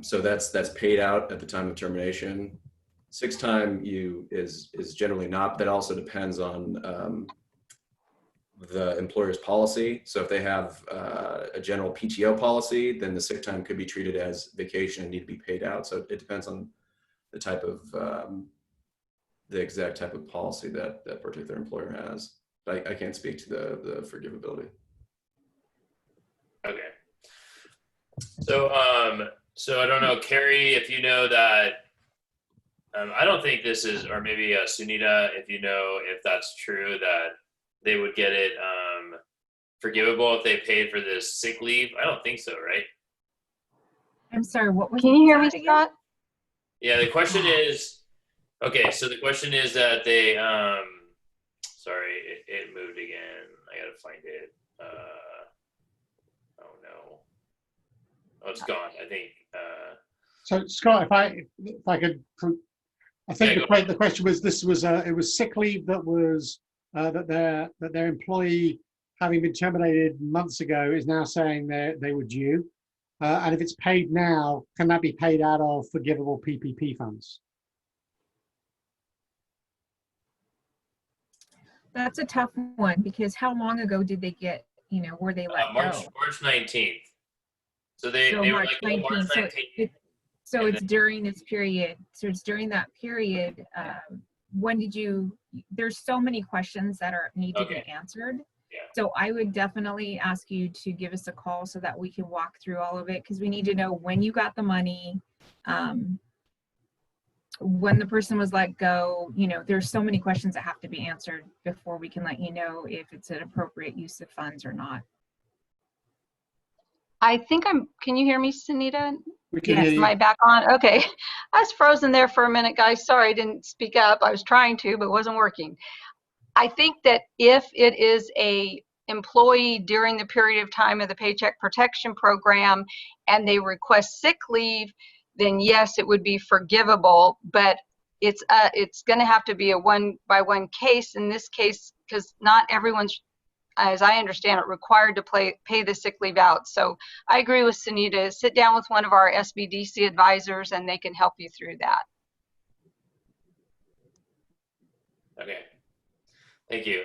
So that's paid out at the time of termination. Sick time is generally not. That also depends on the employer's policy. So if they have a general PTO policy, then the sick time could be treated as vacation and need to be paid out. So it depends on the type of the exact type of policy that particular employer has. I can't speak to the forgivability. Okay. So I don't know, Carrie, if you know that. I don't think this is, or maybe Sunita, if you know if that's true, that they would get it forgivable if they paid for this sick leave. I don't think so, right? I'm sorry, what was? Can you hear me, Scott? Yeah, the question is, okay, so the question is that they, sorry, it moved again. I gotta find it. Oh no. Oh, it's gone, I think. So Scott, if I could, I think the question was, it was sick leave that was that their employee, having been terminated months ago, is now saying they were due, and if it's paid now, can that be paid out of forgivable PPP funds? That's a tough one, because how long ago did they get, were they let go? March 19th. So they were March like, 19th. March 19th. So it's during this period. So it's during that period. When did you? There's so many questions that need to be answered. Yeah. So I would definitely ask you to give us a call so that we can walk through all of it, because we need to know when you got the money, when the person was let go. There's so many questions that have to be answered before we can let you know if it's an appropriate use of funds or not. I think can you hear me, Sunita? We can hear you. Am I back on? Okay. I was frozen there for a minute, guys. Sorry, I didn't speak up. I was trying to, but it wasn't working. I think that if it is a employee during the period of time of the Paycheck Protection Program and they request sick leave, then yes, it would be forgivable, but it's going to have to be a one-by-one case in this case, because not everyone's as I understand it, required to pay the sick leave out. So I agree with Sunita. Sit down with one of our SBDC advisors and they can help you through that. Okay. Thank you.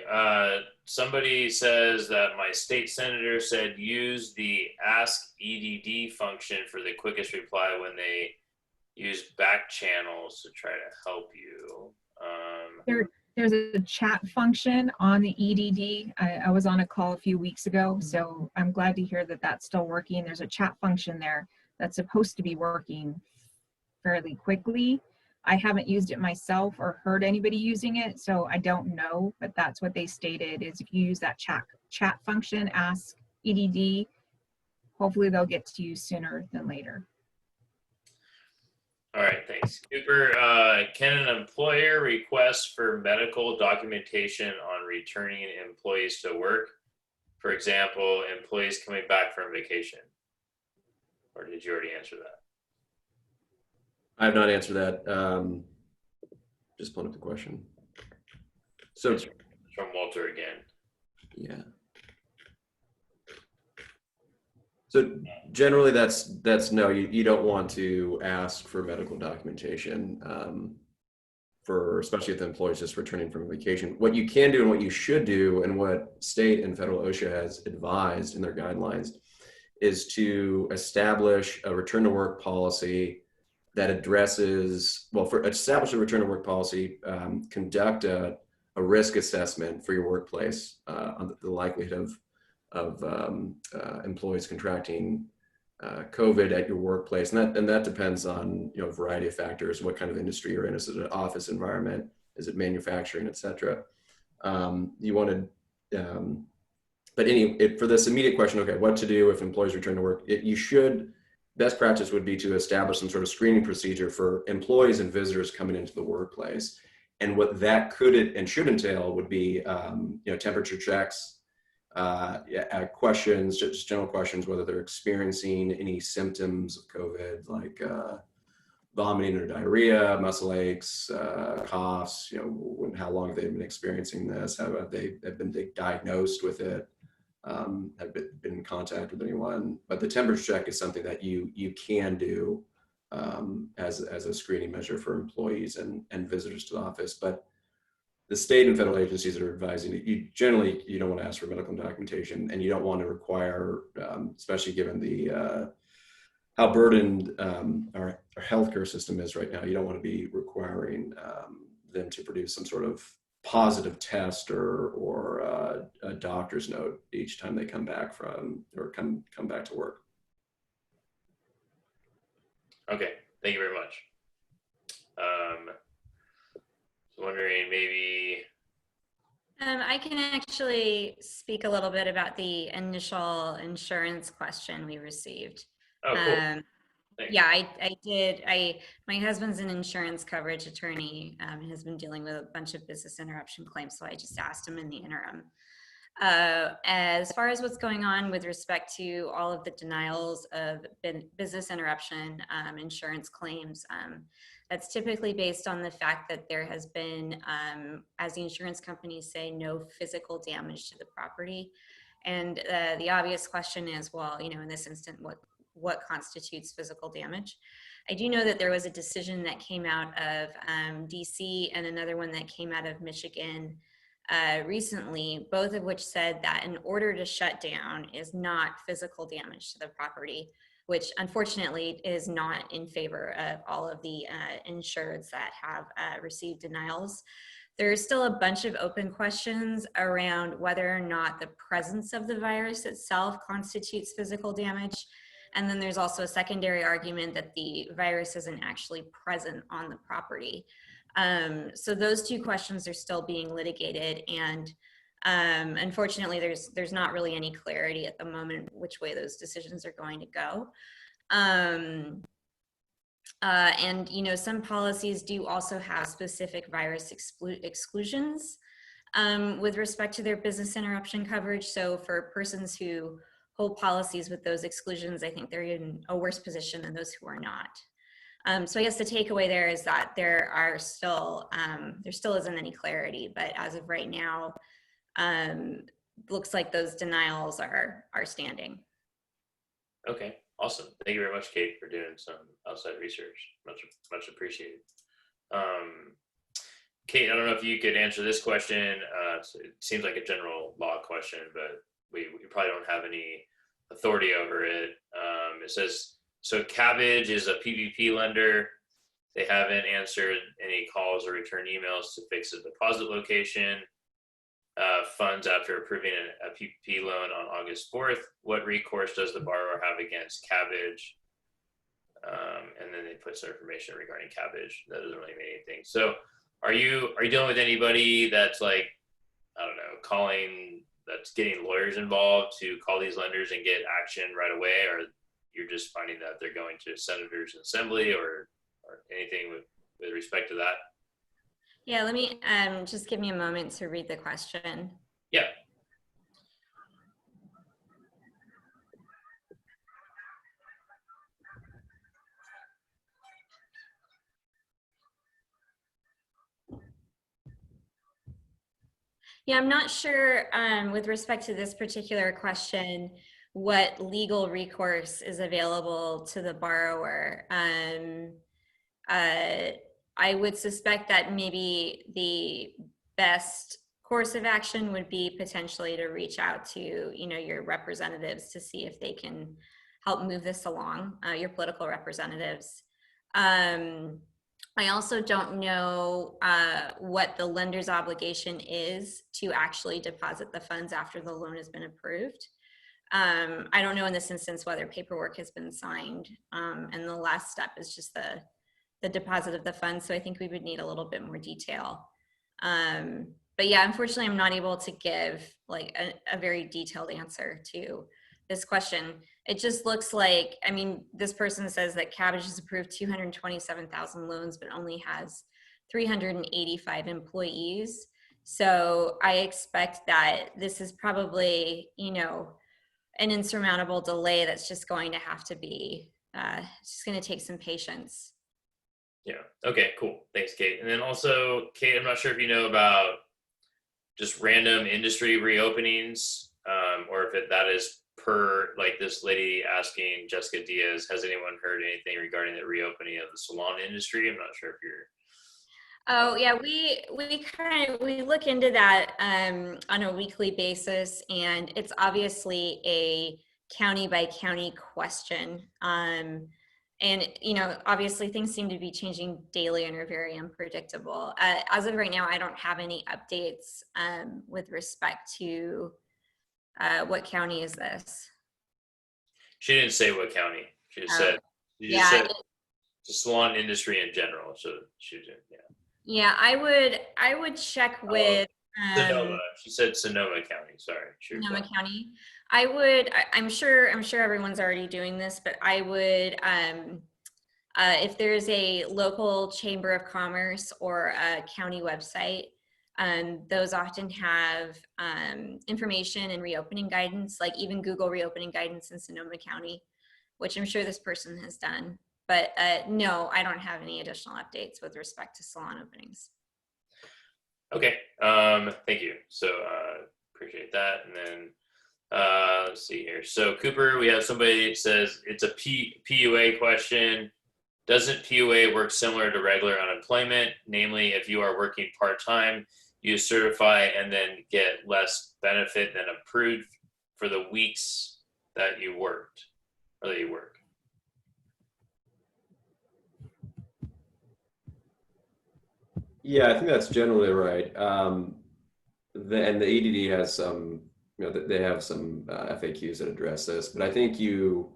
Somebody says that my state senator said use the ASKEDD function for the quickest reply when they use back channels to try to help you. There's a chat function on the EDD. I was on a call a few weeks ago, so I'm glad to hear that that's still working. There's a chat function there that's supposed to be working fairly quickly. I haven't used it myself or heard anybody using it, so I don't know, but that's what they stated is if you use that chat function, ask EDD, hopefully they'll get to you sooner than later. All right, thanks. Cooper, can an employer request for medical documentation on returning employees to work? For example, employees coming back from vacation? Or did you already answer that? I have not answered that. Just pulling up the question. So it's from Walter again. Yeah. So generally that's no, you don't want to ask for medical documentation for, especially if the employee is just returning from vacation. What you can do and what you should do and what state and federal OSHA has advised in their guidelines is to establish a return to work policy that addresses, well, for establish a return to work policy, conduct a risk assessment for your workplace on the likelihood of employees contracting COVID at your workplace, and that depends on a variety of factors. What kind of industry you're in? Is it an office environment? Is it manufacturing, etc.? You want to, but for this immediate question, okay, what to do if employees return to work? You should. Best practice would be to establish some sort of screening procedure for employees and visitors coming into the workplace. And what that could and should entail would be, temperature checks, questions, just general questions, whether they're experiencing any symptoms of COVID, like vomiting or diarrhea, muscle aches, coughs, how long have they been experiencing this? Have they been diagnosed with it? Have been in contact with anyone? But the temperature check is something that you can do as a screening measure for employees and visitors to the office. But the state and federal agencies are advising you generally you don't want to ask for medical documentation, and you don't want to require, especially given the how burdened our healthcare system is right now. You don't want to be requiring them to produce some sort of positive test or a doctor's note each time they come back from or come back to work. Okay, thank you very much. Wondering maybe. I can actually speak a little bit about the initial insurance question we received. Oh, cool. Yeah, I did. My husband's an insurance coverage attorney and has been dealing with a bunch of business interruption claims, so I just asked him in the interim. As far as what's going on with respect to all of the denials of business interruption insurance claims, that's typically based on the fact that there has been, as the insurance companies say, no physical damage to the property. And the obvious question is, well, in this instant, what constitutes physical damage? I do know that there was a decision that came out of DC and another one that came out of Michigan recently, both of which said that an order to shut down is not physical damage to the property, which unfortunately is not in favor of all of the insureds that have received denials. There's still a bunch of open questions around whether or not the presence of the virus itself constitutes physical damage. And then there's also a secondary argument that the virus isn't actually present on the property. So those two questions are still being litigated, and unfortunately there's not really any clarity at the moment which way those decisions are going to go. And some policies do also have specific virus exclusions with respect to their business interruption coverage. So for persons who hold policies with those exclusions, I think they're in a worse position than those who are not. So I guess the takeaway there is that there still isn't any clarity, but as of right now, looks like those denials are standing. Okay, awesome. Thank you very much, Kate, for doing some outside research. Much appreciated. Kate, I don't know if you could answer this question. So it seems like a general law question, but we probably don't have any authority over it. It says, so Cabbage is a PPP lender. They haven't answered any calls or return emails to fix a deposit location. Funds after approving a PPP loan on August 4th. What recourse does the borrower have against Cabbage? And then they put some information regarding Cabbage. That doesn't really mean anything. So are you dealing with anybody that's like, I don't know, that's getting lawyers involved to call these lenders and get action right away? Or you're just finding that they're going to senators and assembly or anything with respect to that? Yeah, let me just give me a moment to read the question. Yeah. Yeah, I'm not sure with respect to this particular question, what legal recourse is available to the borrower. I would suspect that maybe the best course of action would be potentially to reach out to, your representatives to see if they can help move this along, your political representatives. I also don't know what the lender's obligation is to actually deposit the funds after the loan has been approved. I don't know in this instance whether paperwork has been signed, and the last step is just the deposit of the funds. So I think we would need a little bit more detail. But yeah, unfortunately, I'm not able to give like a very detailed answer to this question. It just looks like, this person says that Cabbage has approved 227,000 loans, but only has 385 employees. So I expect that this is probably, an insurmountable delay that's just going to have to be, it's just going to take some patience. Yeah. Okay, cool. Thanks, Kate. And then also, Kate, I'm not sure if you know about just random industry reopenings, or if that is per, like this lady asking Jessica Diaz, has anyone heard anything regarding the reopening of the salon industry? I'm not sure if you're... Oh yeah, we look into that on a weekly basis, and it's obviously a county by county question. And obviously things seem to be changing daily and are very unpredictable. As of right now, I don't have any updates with respect to what county is this. She didn't say what county. She just said. She just said the salon industry in general. So she didn't. Yeah. Yeah, I would check with Sonoma. She said Sonoma County. Sorry, Sonoma County. I'm sure everyone's already doing this, but I would if there's a local chamber of commerce or a county website, those often have information and reopening guidance, like even Google reopening guidance in Sonoma County, which I'm sure this person has done. But no, I don't have any additional updates with respect to salon openings. Okay, thank you. So appreciate that. And then let's see here. So Cooper, we have somebody that says it's a PUA question. Doesn't PUA work similar to regular unemployment? Namely, if you are working part-time, you certify and then get less benefit than approved for the weeks that you worked or that you work. Yeah, I think that's generally right. And the EDD has some, they have some FAQs that address this. But I think you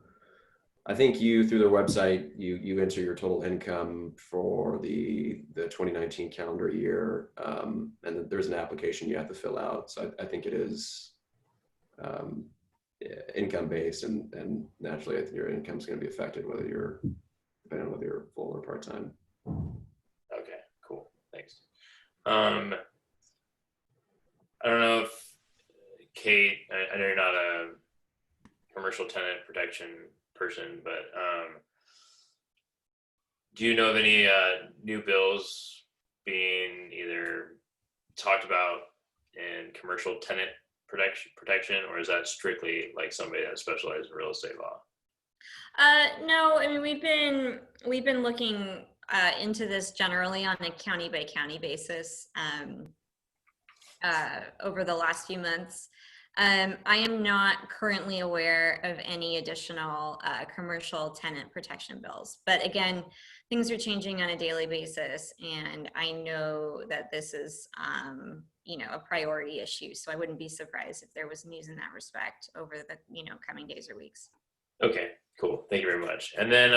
through their website, you enter your total income for the 2019 calendar year, and then there's an application you have to fill out. So I think it is income based, and naturally, I think your income is going to be affected depending on whether you're full or part time. Okay, cool. Thanks. I don't know if Kate, I know you're not a commercial tenant protection person, but do you know of any new bills being either talked about in commercial tenant protection, or is that strictly like somebody that specializes in real estate law? No, I mean, we've been looking into this generally on a county by county basis over the last few months. I am not currently aware of any additional commercial tenant protection bills, but again, things are changing on a daily basis, and I know that this is, you know, a priority issue. So I wouldn't be surprised if there was news in that respect over the, you know, coming days or weeks. Okay, cool. Thank you very much. And then,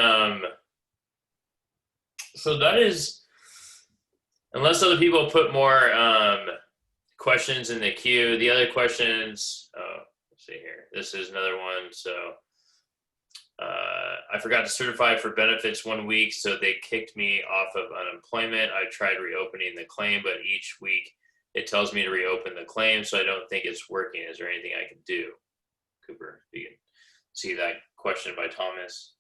so that is, unless other people put more questions in the queue, the other questions, let's see here. This is another one. So I forgot to certify for benefits 1 week, so they kicked me off of unemployment. I tried reopening the claim, but each week it tells me to reopen the claim, so I don't think it's working. Is there anything I can do? Cooper, you can see that question by Thomas.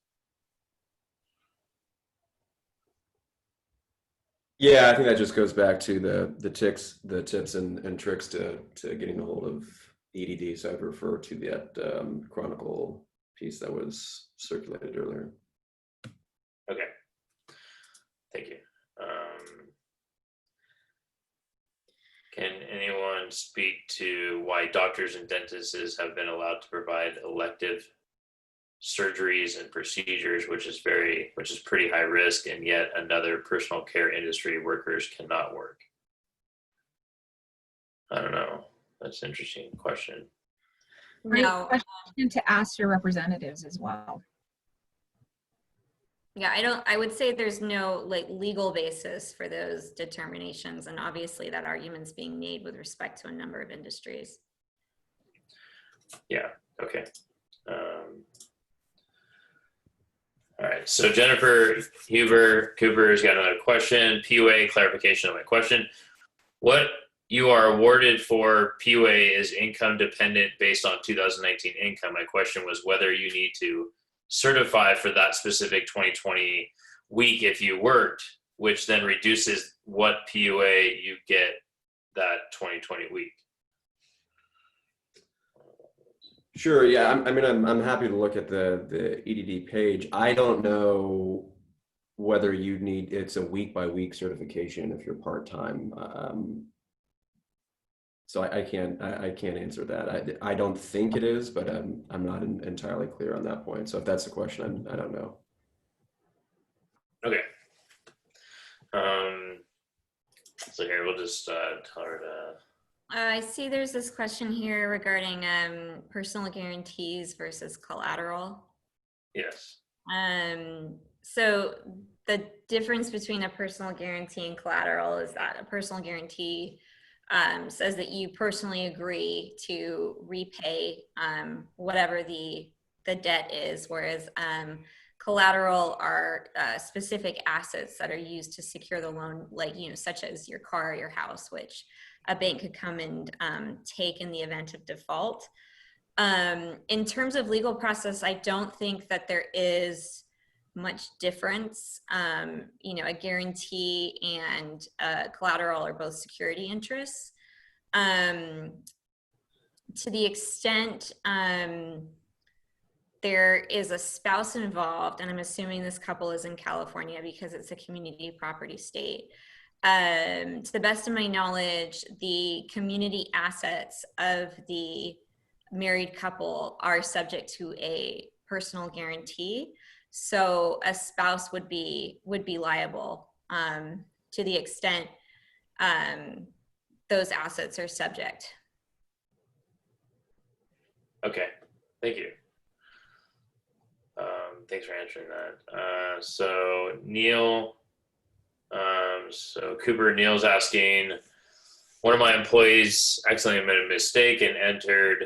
Yeah, I think that just goes back to the tips and tricks to getting a hold of EDD. So I'd refer to that Chronicle piece that was circulated earlier. Okay, thank you. Can anyone speak to why doctors and dentists have been allowed to provide elective surgeries and procedures, which is pretty high risk, and yet another personal care industry workers cannot work? I don't know. That's an interesting question. Great No, question to ask your representatives as well. yeah, I would say there's no like legal basis for those determinations. And obviously that argument's being made with respect to a number of industries. Yeah, okay. All right, so Jennifer Cooper's got another question. PUA, clarification of my question. What you are awarded for PUA is income dependent based on 2019 income. My question was whether you need to certify for that specific 2020 week if you worked, which then reduces what PUA you get that 2020 week. Sure. Yeah. I'm happy to look at the EDD page. I don't know whether you need, it's a week by week certification if you're part-time. So I can't answer that. I don't think it is, but I'm not entirely clear on that point. So if that's the question, I don't know. Okay. So here we'll just tell her to. I see there's this question here regarding personal guarantees versus collateral. Yes. So the difference between a personal guarantee and collateral is that a personal guarantee says that you personally agree to repay whatever the debt is, whereas collateral are specific assets that are used to secure the loan, like, you know, such as your car, your house, which a bank could come and take in the event of default. In terms of legal process, I don't think that there is much difference. You know, a guarantee and collateral are both security interests. To the extent there is a spouse involved, and I'm assuming this couple is in California because it's a community property state. To the best of my knowledge, the community assets of the married couple are subject to a personal guarantee. So a spouse would be liable to the extent those assets are subject. Okay, thank you. Thanks for answering that. So Neil, so Cooper, Neil's asking, one of my employees accidentally made a mistake and entered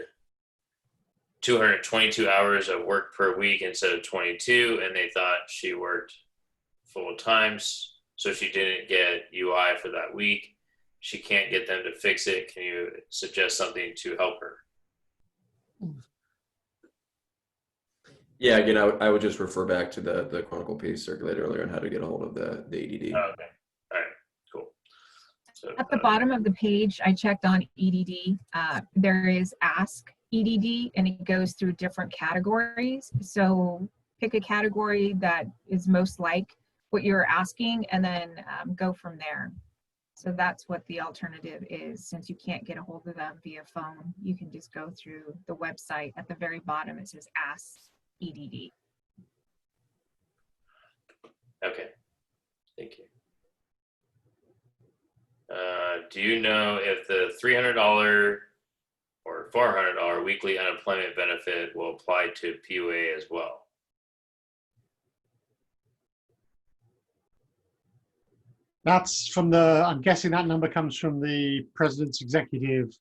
222 hours of work per week instead of 22, and they thought she worked full times, so she didn't get UI for that week. She can't get them to fix it. Can you suggest something to help her? Yeah, again, I would just refer back to the Chronicle piece circulated earlier on how to get a hold of the EDD. Oh, okay. All right, cool. So, At the bottom of the page, I checked on EDD. There is Ask EDD, and it goes through different categories. So pick a category that is most like what you're asking, and then go from there. So that's what the alternative is. Since you can't get a hold of them via phone, you can just go through the website. At the very bottom, it says Ask EDD. okay, thank you. Do you know if the $300 or $400 weekly unemployment benefit will apply to PUA as well? That's from the, I'm guessing that number comes from the president's executive,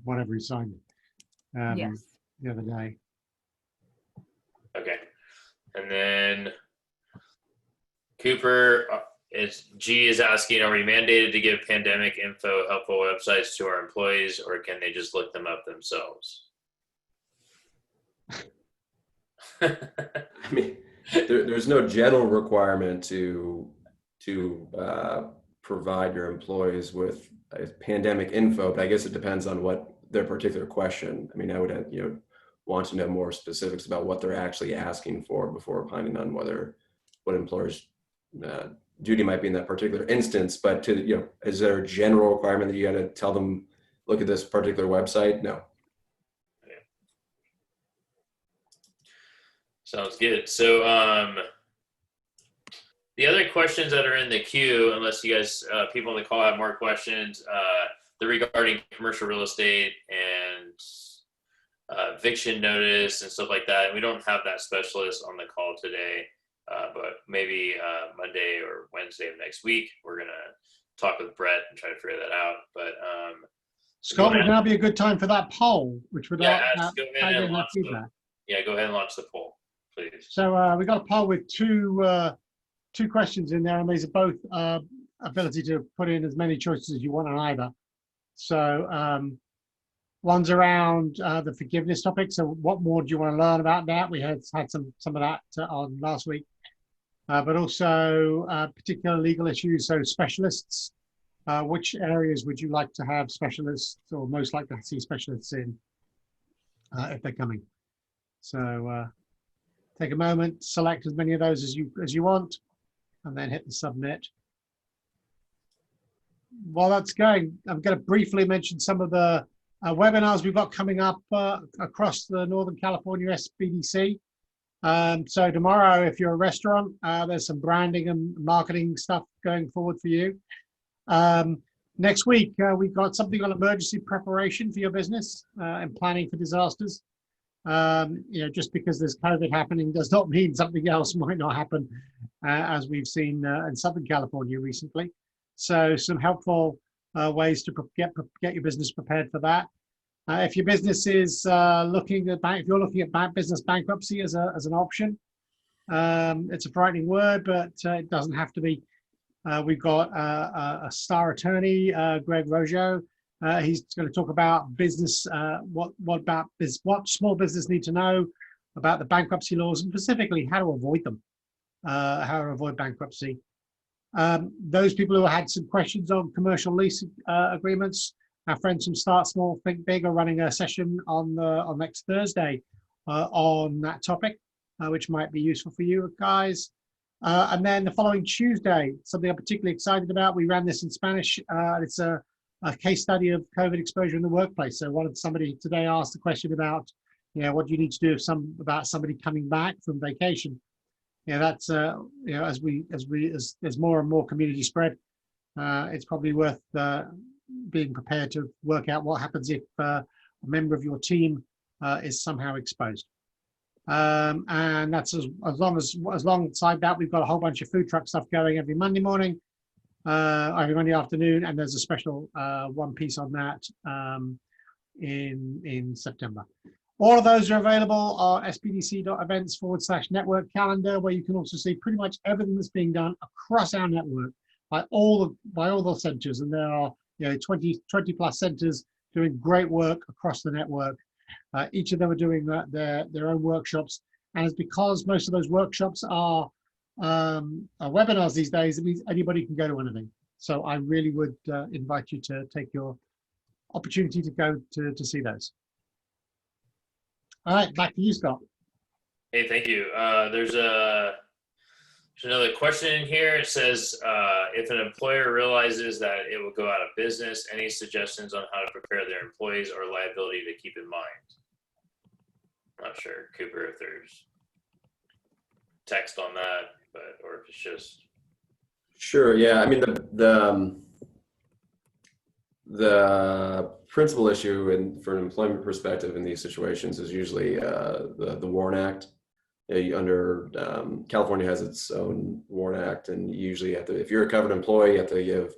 whatever he signed Yes. the other day. Okay. And then Cooper is asking, are we mandated to give pandemic info helpful websites to our employees, or can they just look them up themselves? I mean, there's no general requirement to provide your employees with pandemic info, but I guess it depends on what their particular question. I mean, I would want to know more specifics about what they're actually asking for before opining on what employers' duty might be in that particular instance. But is there a general requirement that you got to tell them, look at this particular website? No. Sounds good. So the other questions that are in the queue, unless you guys, people on the call have more questions, they're regarding commercial real estate and eviction notice and stuff like that. We don't have that specialist on the call today, but maybe Monday or Wednesday of next week, we're going to talk with Brett and try to figure that out. But Scott, would now be a good time for that poll, which would go ahead and launch feedback. Go ahead and launch the poll, please. So we got a poll with two questions in there, and these are both ability to put in as many choices as you want on either. So one's around the forgiveness topic. So what more do you want to learn about that? We had some of that on last week, but also particular legal issues. So specialists, which areas would you like to have specialists, or most likely to see specialists in if they're coming? So take a moment, select as many of those as you want, and then hit the submit. While that's going, I'm going to briefly mention some of the webinars we've got coming up across the Northern California SBDC. So tomorrow, if you're a restaurant, there's some branding and marketing stuff going forward for you. Next week, we've got something on emergency preparation for your business and planning for disasters. Just because there's COVID happening does not mean something else might not happen, as we've seen in Southern California recently. So some helpful ways to get your business prepared for that. If your business is if you're looking at business bankruptcy as an option, it's a frightening word, but it doesn't have to be. We've got a star attorney, Greg Rojo. He's going to talk about business, what small business need to know about the bankruptcy laws, and specifically how to avoid them, how to avoid bankruptcy. Those people who had some questions on commercial lease agreements, our friends from Start Small, Think Big are running a session on next Thursday on that topic, which might be useful for you guys. And then the following Tuesday, something I'm particularly excited about, we ran this in Spanish. It's a case study of COVID exposure in the workplace. So somebody today asked a question about, what do you need to do about somebody coming back from vacation? That's as there's more and more community spread, it's probably worth being prepared to work out what happens if a member of your team is somehow exposed. And that's alongside that, we've got a whole bunch of food truck stuff going every Monday morning, every Monday afternoon, and there's a special one piece on that in September. All of those are available on sbdc.events/network calendar, where you can also see pretty much everything that's being done across our network by all the centers, and there are 20 plus centers doing great work across the network. Each of them are doing their own workshops, and it's because most of those workshops are webinars these days, it means anybody can go to anything. So I really would invite you to take your opportunity to go to see those. All right, back to you, Scott. Hey, thank you. There's another question in here. It says, if an employer realizes that it will go out of business, any suggestions on how to prepare their employees or liability to keep in mind? I'm not sure, Cooper, if there's text on that, but or if it's just. Sure. Yeah. I mean, the principal issue, and for an employment perspective in these situations, is usually the WARN Act. Under California has its own WARN Act, and usually if you're a covered employee, you have to give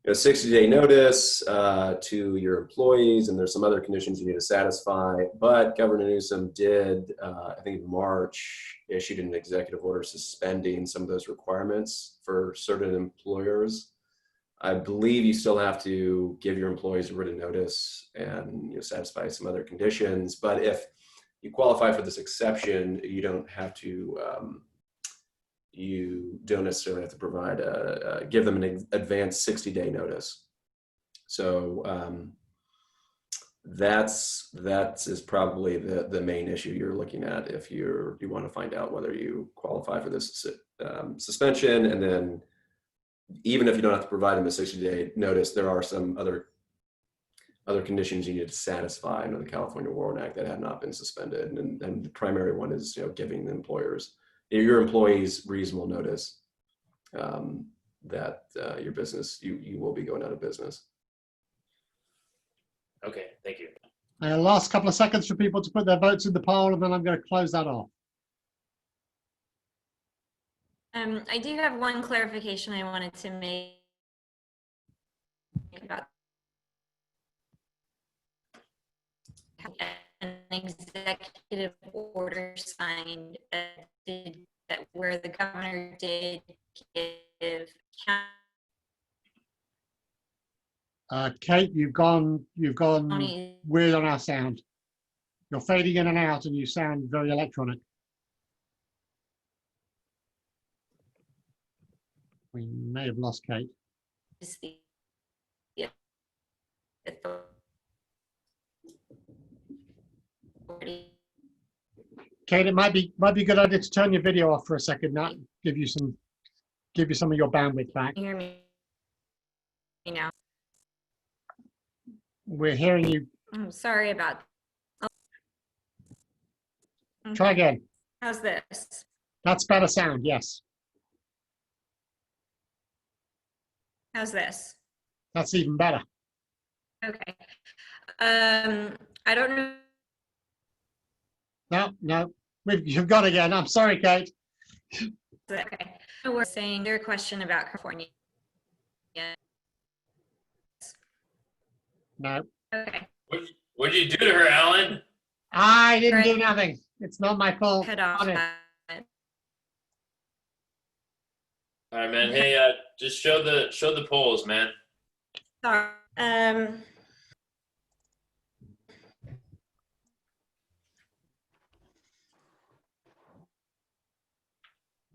a 60-day notice to your employees, and there's some other conditions you need to satisfy. But Governor Newsom did, I think in March, issued an executive order suspending some of those requirements for certain employers. I believe you still have to give your employees a written notice and satisfy some other conditions. But if you qualify for this exception, you don't have to. You don't necessarily have to provide give them an advanced 60-day notice. So that is probably the main issue you're looking at if you want to find out whether you qualify for this suspension. And then even if you don't have to provide them a 60-day notice, there are some other conditions you need to satisfy under the California WARN Act that have not been suspended. And the primary one is giving the your employees reasonable notice that your business, you will be going out of business. Okay, thank you. Last couple of seconds for people to put their votes in the poll, and then I'm going to close that off. I do have one clarification I wanted to make about an executive order signed where the governor did give Kate, you've gone counties. weird on our sound. You're fading in and out, and you sound very electronic. We may have lost Kate. Kate, it might be a good idea to turn your video off for a second. That give you some of your bandwidth back. Can you hear me now? We're hearing you. I'm sorry about. Try again. How's this? That's better sound. Yes. How's this? That's even better. Okay. I don't know. No. You've gone again. I'm sorry, Kate. Okay. We're saying their question about California. Yeah. No. Okay. What did you do to her, Alan? I didn't do nothing. It's not my fault. Cut off. On it. All right, man. Hey, just show the polls, man. Sorry.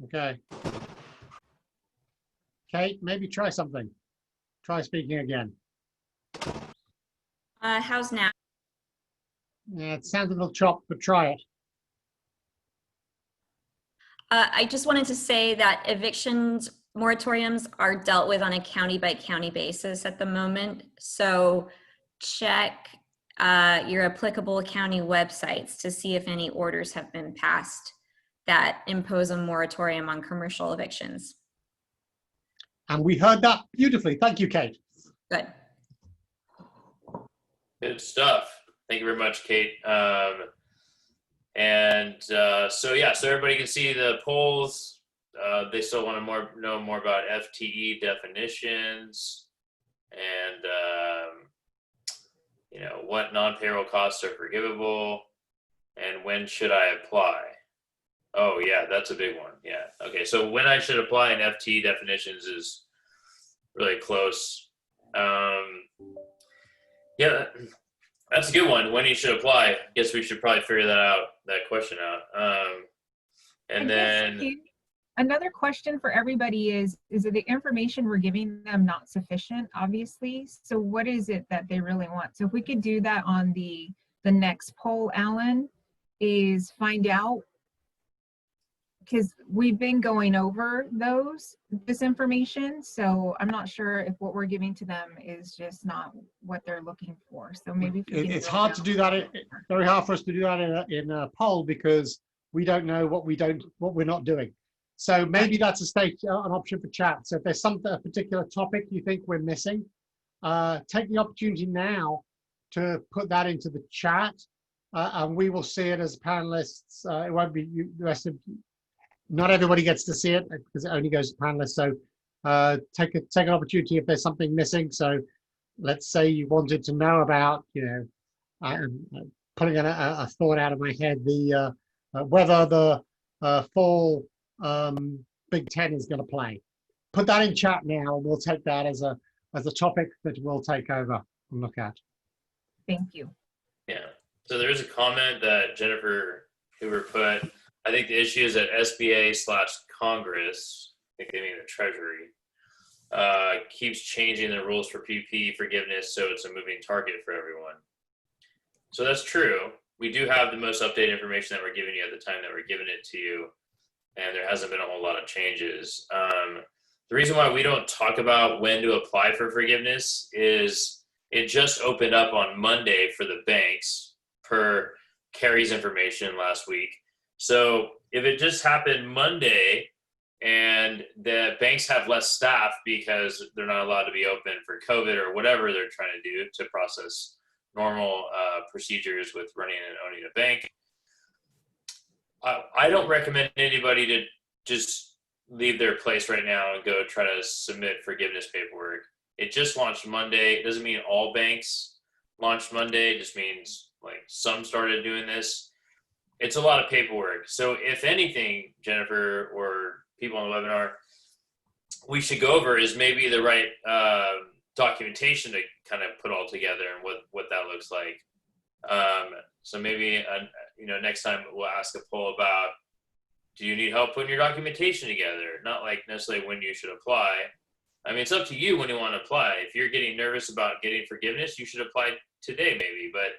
Okay. Kate, maybe try something. Try speaking again. How's now? Yeah, it sounds a little chopped, but try it. I just wanted to say that evictions moratoriums are dealt with on a county by county basis at the moment. So check your applicable county websites to see if any orders have been passed that impose a moratorium on commercial evictions. And we heard that beautifully. Thank you, Kate. Good. Good stuff. Thank you very much, Kate. So everybody can see the polls. They still want to know more about FTE definitions and what non-payroll costs are forgivable and when should I apply. Oh yeah, that's a big one. Yeah. Okay. So when I should apply in FTE definitions is really close. Yeah, that's a good one. When you should apply. Guess we should probably figure that question out. And then Another question for everybody is it the information we're giving them not sufficient, obviously? So what is it that they really want? So if we could do that on the next poll, Alan, is find out, because we've been going over this information. So I'm not sure if what we're giving to them is just not what they're looking for. So maybe if we can It's drill hard to down do a that. little It's more. very hard for us to do that in a poll because we don't know what we're not doing. So maybe that's an option for chat. So if there's a particular topic you think we're missing, take the opportunity now to put that into the chat, and we will see it as panelists. It won't be the rest of. Not everybody gets to see it because it only goes to panelists. So take an opportunity if there's something missing. So let's say you wanted to know about, putting a thought out of my head, whether the fall Big Ten is going to play. Put that in chat now, and we'll take that as a topic that we'll take over and look at. Thank you. Yeah. So there's a comment that Jennifer Hoover put. I think the issue is that SBA/Congress, I think they mean the Treasury, keeps changing the rules for PPP forgiveness, so it's a moving target for everyone. So that's true. We do have the most updated information that we're giving you at the time that we're giving it to you, and there hasn't been a whole lot of changes. The reason why we don't talk about when to apply for forgiveness is it just opened up on Monday for the banks per Carrie's information last week. So if it just happened Monday and the banks have less staff because they're not allowed to be open for COVID or whatever they're trying to do to process normal procedures with running and owning a bank, I don't recommend anybody to just leave their place right now and go try to submit forgiveness paperwork. It just launched Monday. It doesn't mean all banks launched Monday. It just means like some started doing this. It's a lot of paperwork. So if anything, Jennifer or people on the webinar, we should go over is maybe the right documentation to kind of put all together and what that looks like. So maybe, next time we'll ask a poll about, do you need help putting your documentation together? Not like necessarily when you should apply. I mean, it's up to you when you want to apply. If you're getting nervous about getting forgiveness, you should apply today maybe, but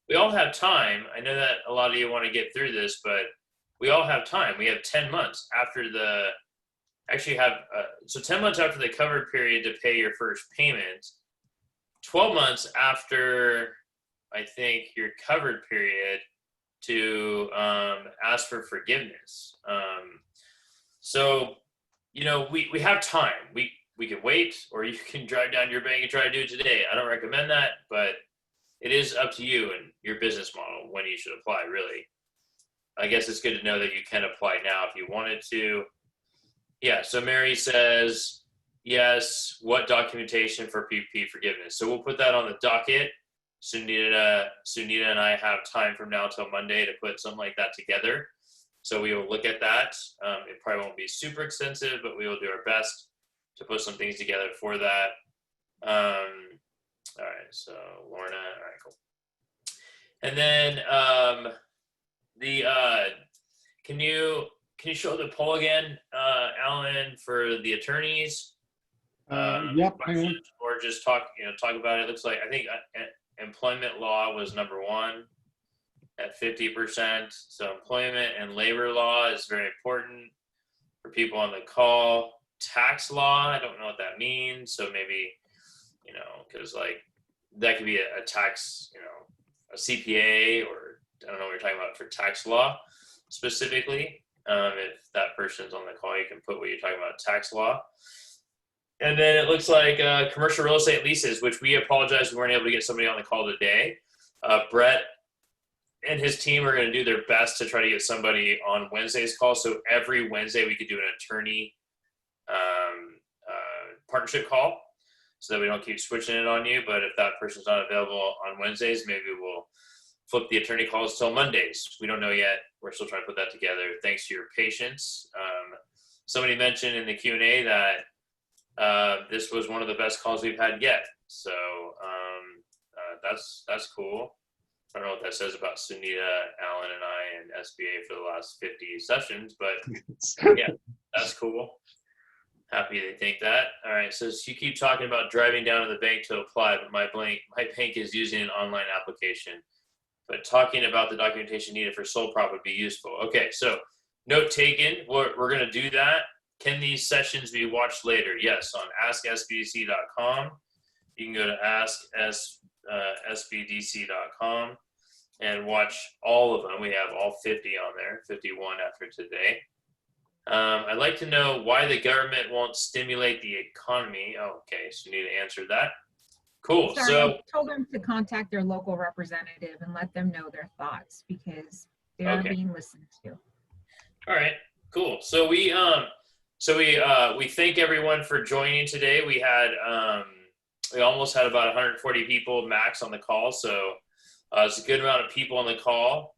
we all have time. I know that a lot of you want to get through this, but we all have time. We have 10 months after 10 months after the covered period to pay your first payment, 12 months after, I think, your covered period to ask for forgiveness. We have time. We can wait, or you can drive down to your bank and try to do it today. I don't recommend that, but it is up to you and your business model when you should apply, really. I guess it's good to know that you can apply now if you wanted to. Yeah, so Mary says, yes, what documentation for PPP forgiveness? So we'll put that on the docket. Sunita and I have time from now till Monday to put something like that together. So we will look at that. It probably won't be super extensive, but we will do our best to put some things together for that. All right, so Lorna, all right, cool. And then can you show the poll again, Alan, for the attorneys? Yep. Or just talk about it. It looks like, I think employment law was number one at 50%. So employment and labor law is very important for people on the call. Tax law, I don't know what that means. So maybe, because like that could be a tax, a CPA, or I don't know what you're talking about for tax law specifically. If that person's on the call, you can put what you're talking about tax law. And then it looks like commercial real estate leases, which we apologize we weren't able to get somebody on the call today. Brett and his team are going to do their best to try to get somebody on Wednesday's call. So every Wednesday we could do an attorney partnership call so that we don't keep switching it on you. But if that person's not available on Wednesdays, maybe we'll flip the attorney calls till Mondays. We don't know yet. We're still trying to put that together. Thanks to your patience. Somebody mentioned in the Q&A that this was one of the best calls we've had yet. So that's cool. I don't know what that says about Sunita, Alan, and I, and SBA for the last 50 sessions, but yeah, That's cool. Happy they think that. All right, so you keep talking about driving down to the bank to apply, but my bank is using an online application. But talking about the documentation needed for sole prop would be useful. Okay, so note taken. We're going to do that. Can these sessions be watched later? Yes, on ASKSBDC.com. You can go to ASKSBDC.com and watch all of them. We have all 50 on there, 51 after today. I'd like to know why the government won't stimulate the economy. Oh, okay, so you need to answer that. Cool. Sorry, So I told them to contact their local representative and let them know their thoughts because they're being listened to. All right, cool. So we thank everyone for joining today. We had we almost had about 140 people max on the call, so it's a good amount of people on the call.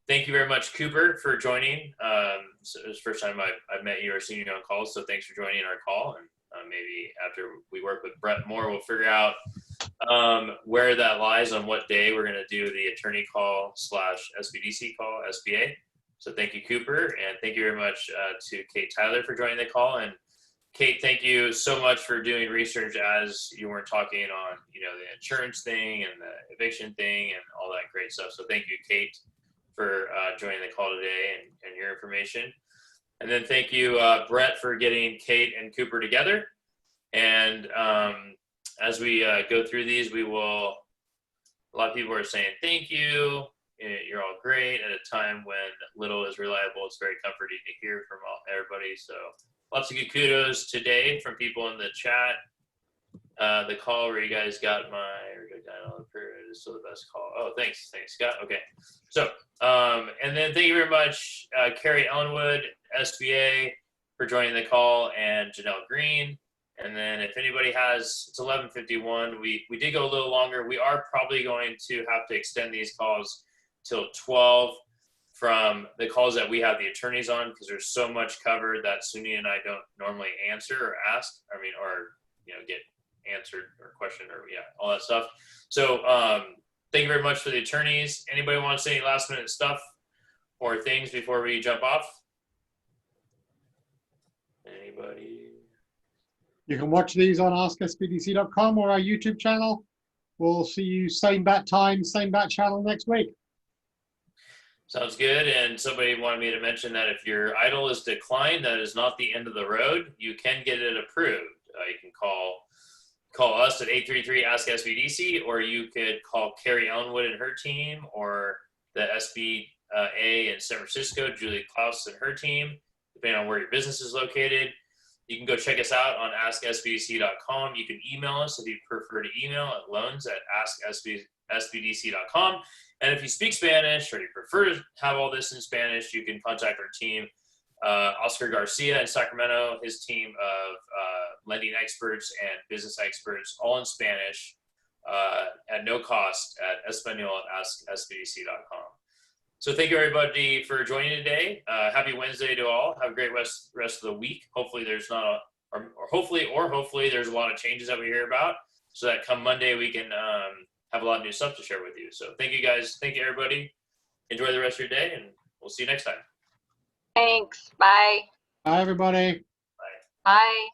Thank you very much, Cooper, for joining. So it was the first time I've met you or seen you on calls, so thanks for joining our call. And maybe after we work with Brett more, we'll figure out where that lies on what day we're going to do the attorney call / SBDC call, SBA. So thank you, Cooper, and thank you very much to Kate Tyler for joining the call. And Kate, thank you so much for doing research as you weren't talking on, the insurance thing and the eviction thing and all that great stuff. So thank you, Kate, for joining the call today and your information. And then thank you, Brett, for getting Kate and Cooper together. And as we go through these, a lot of people are saying thank you. You're all great at a time when little is reliable. It's very comforting to hear from everybody. So lots of good kudos today from people in the chat. The call where you guys got is still the best call. Oh, thanks, Scott. Okay, so and then thank you very much, Carrie Ellenwood, SBA, for joining the call, and Janelle Green. And then if anybody has, it's 11:51. We did go a little longer. We are probably going to have to extend these calls till 12 from the calls that we have the attorneys on, because there's so much covered that Suni and I don't normally answer or ask. Get answered or questioned or all that stuff. So thank you very much for the attorneys. Anybody want to say any last minute stuff or things before we jump off? Anybody? You can watch these on AskSBDC.com or our YouTube channel. We'll see you same bat time, same bat channel next week. Sounds good. And somebody wanted me to mention that if your EIDL is declined, that is not the end of the road. You can get it approved. You can call us at 833-ASK-SBDC, or you could call Carrie Ellenwood and her team, or the SBA in San Francisco, Julie Klaus and her team, depending on where your business is located. You can go check us out on AskSBDC.com. You can email us if you prefer to email at loans@AskSBDC.com. And if you speak Spanish or you prefer to have all this in Spanish, you can contact our team, Oscar Garcia in Sacramento, his team of lending experts and business experts, all in Spanish at no cost at espanol@AskSBDC.com. So thank you everybody for joining today. Happy Wednesday to all. Have a great rest of the week. Hopefully there's not hopefully there's a lot of changes that we hear about, so that come Monday we can have a lot of new stuff to share with you. So thank you guys. Thank you everybody. Enjoy the rest of your day, and we'll see you next time. Thanks. Bye. Bye everybody. Bye. Bye.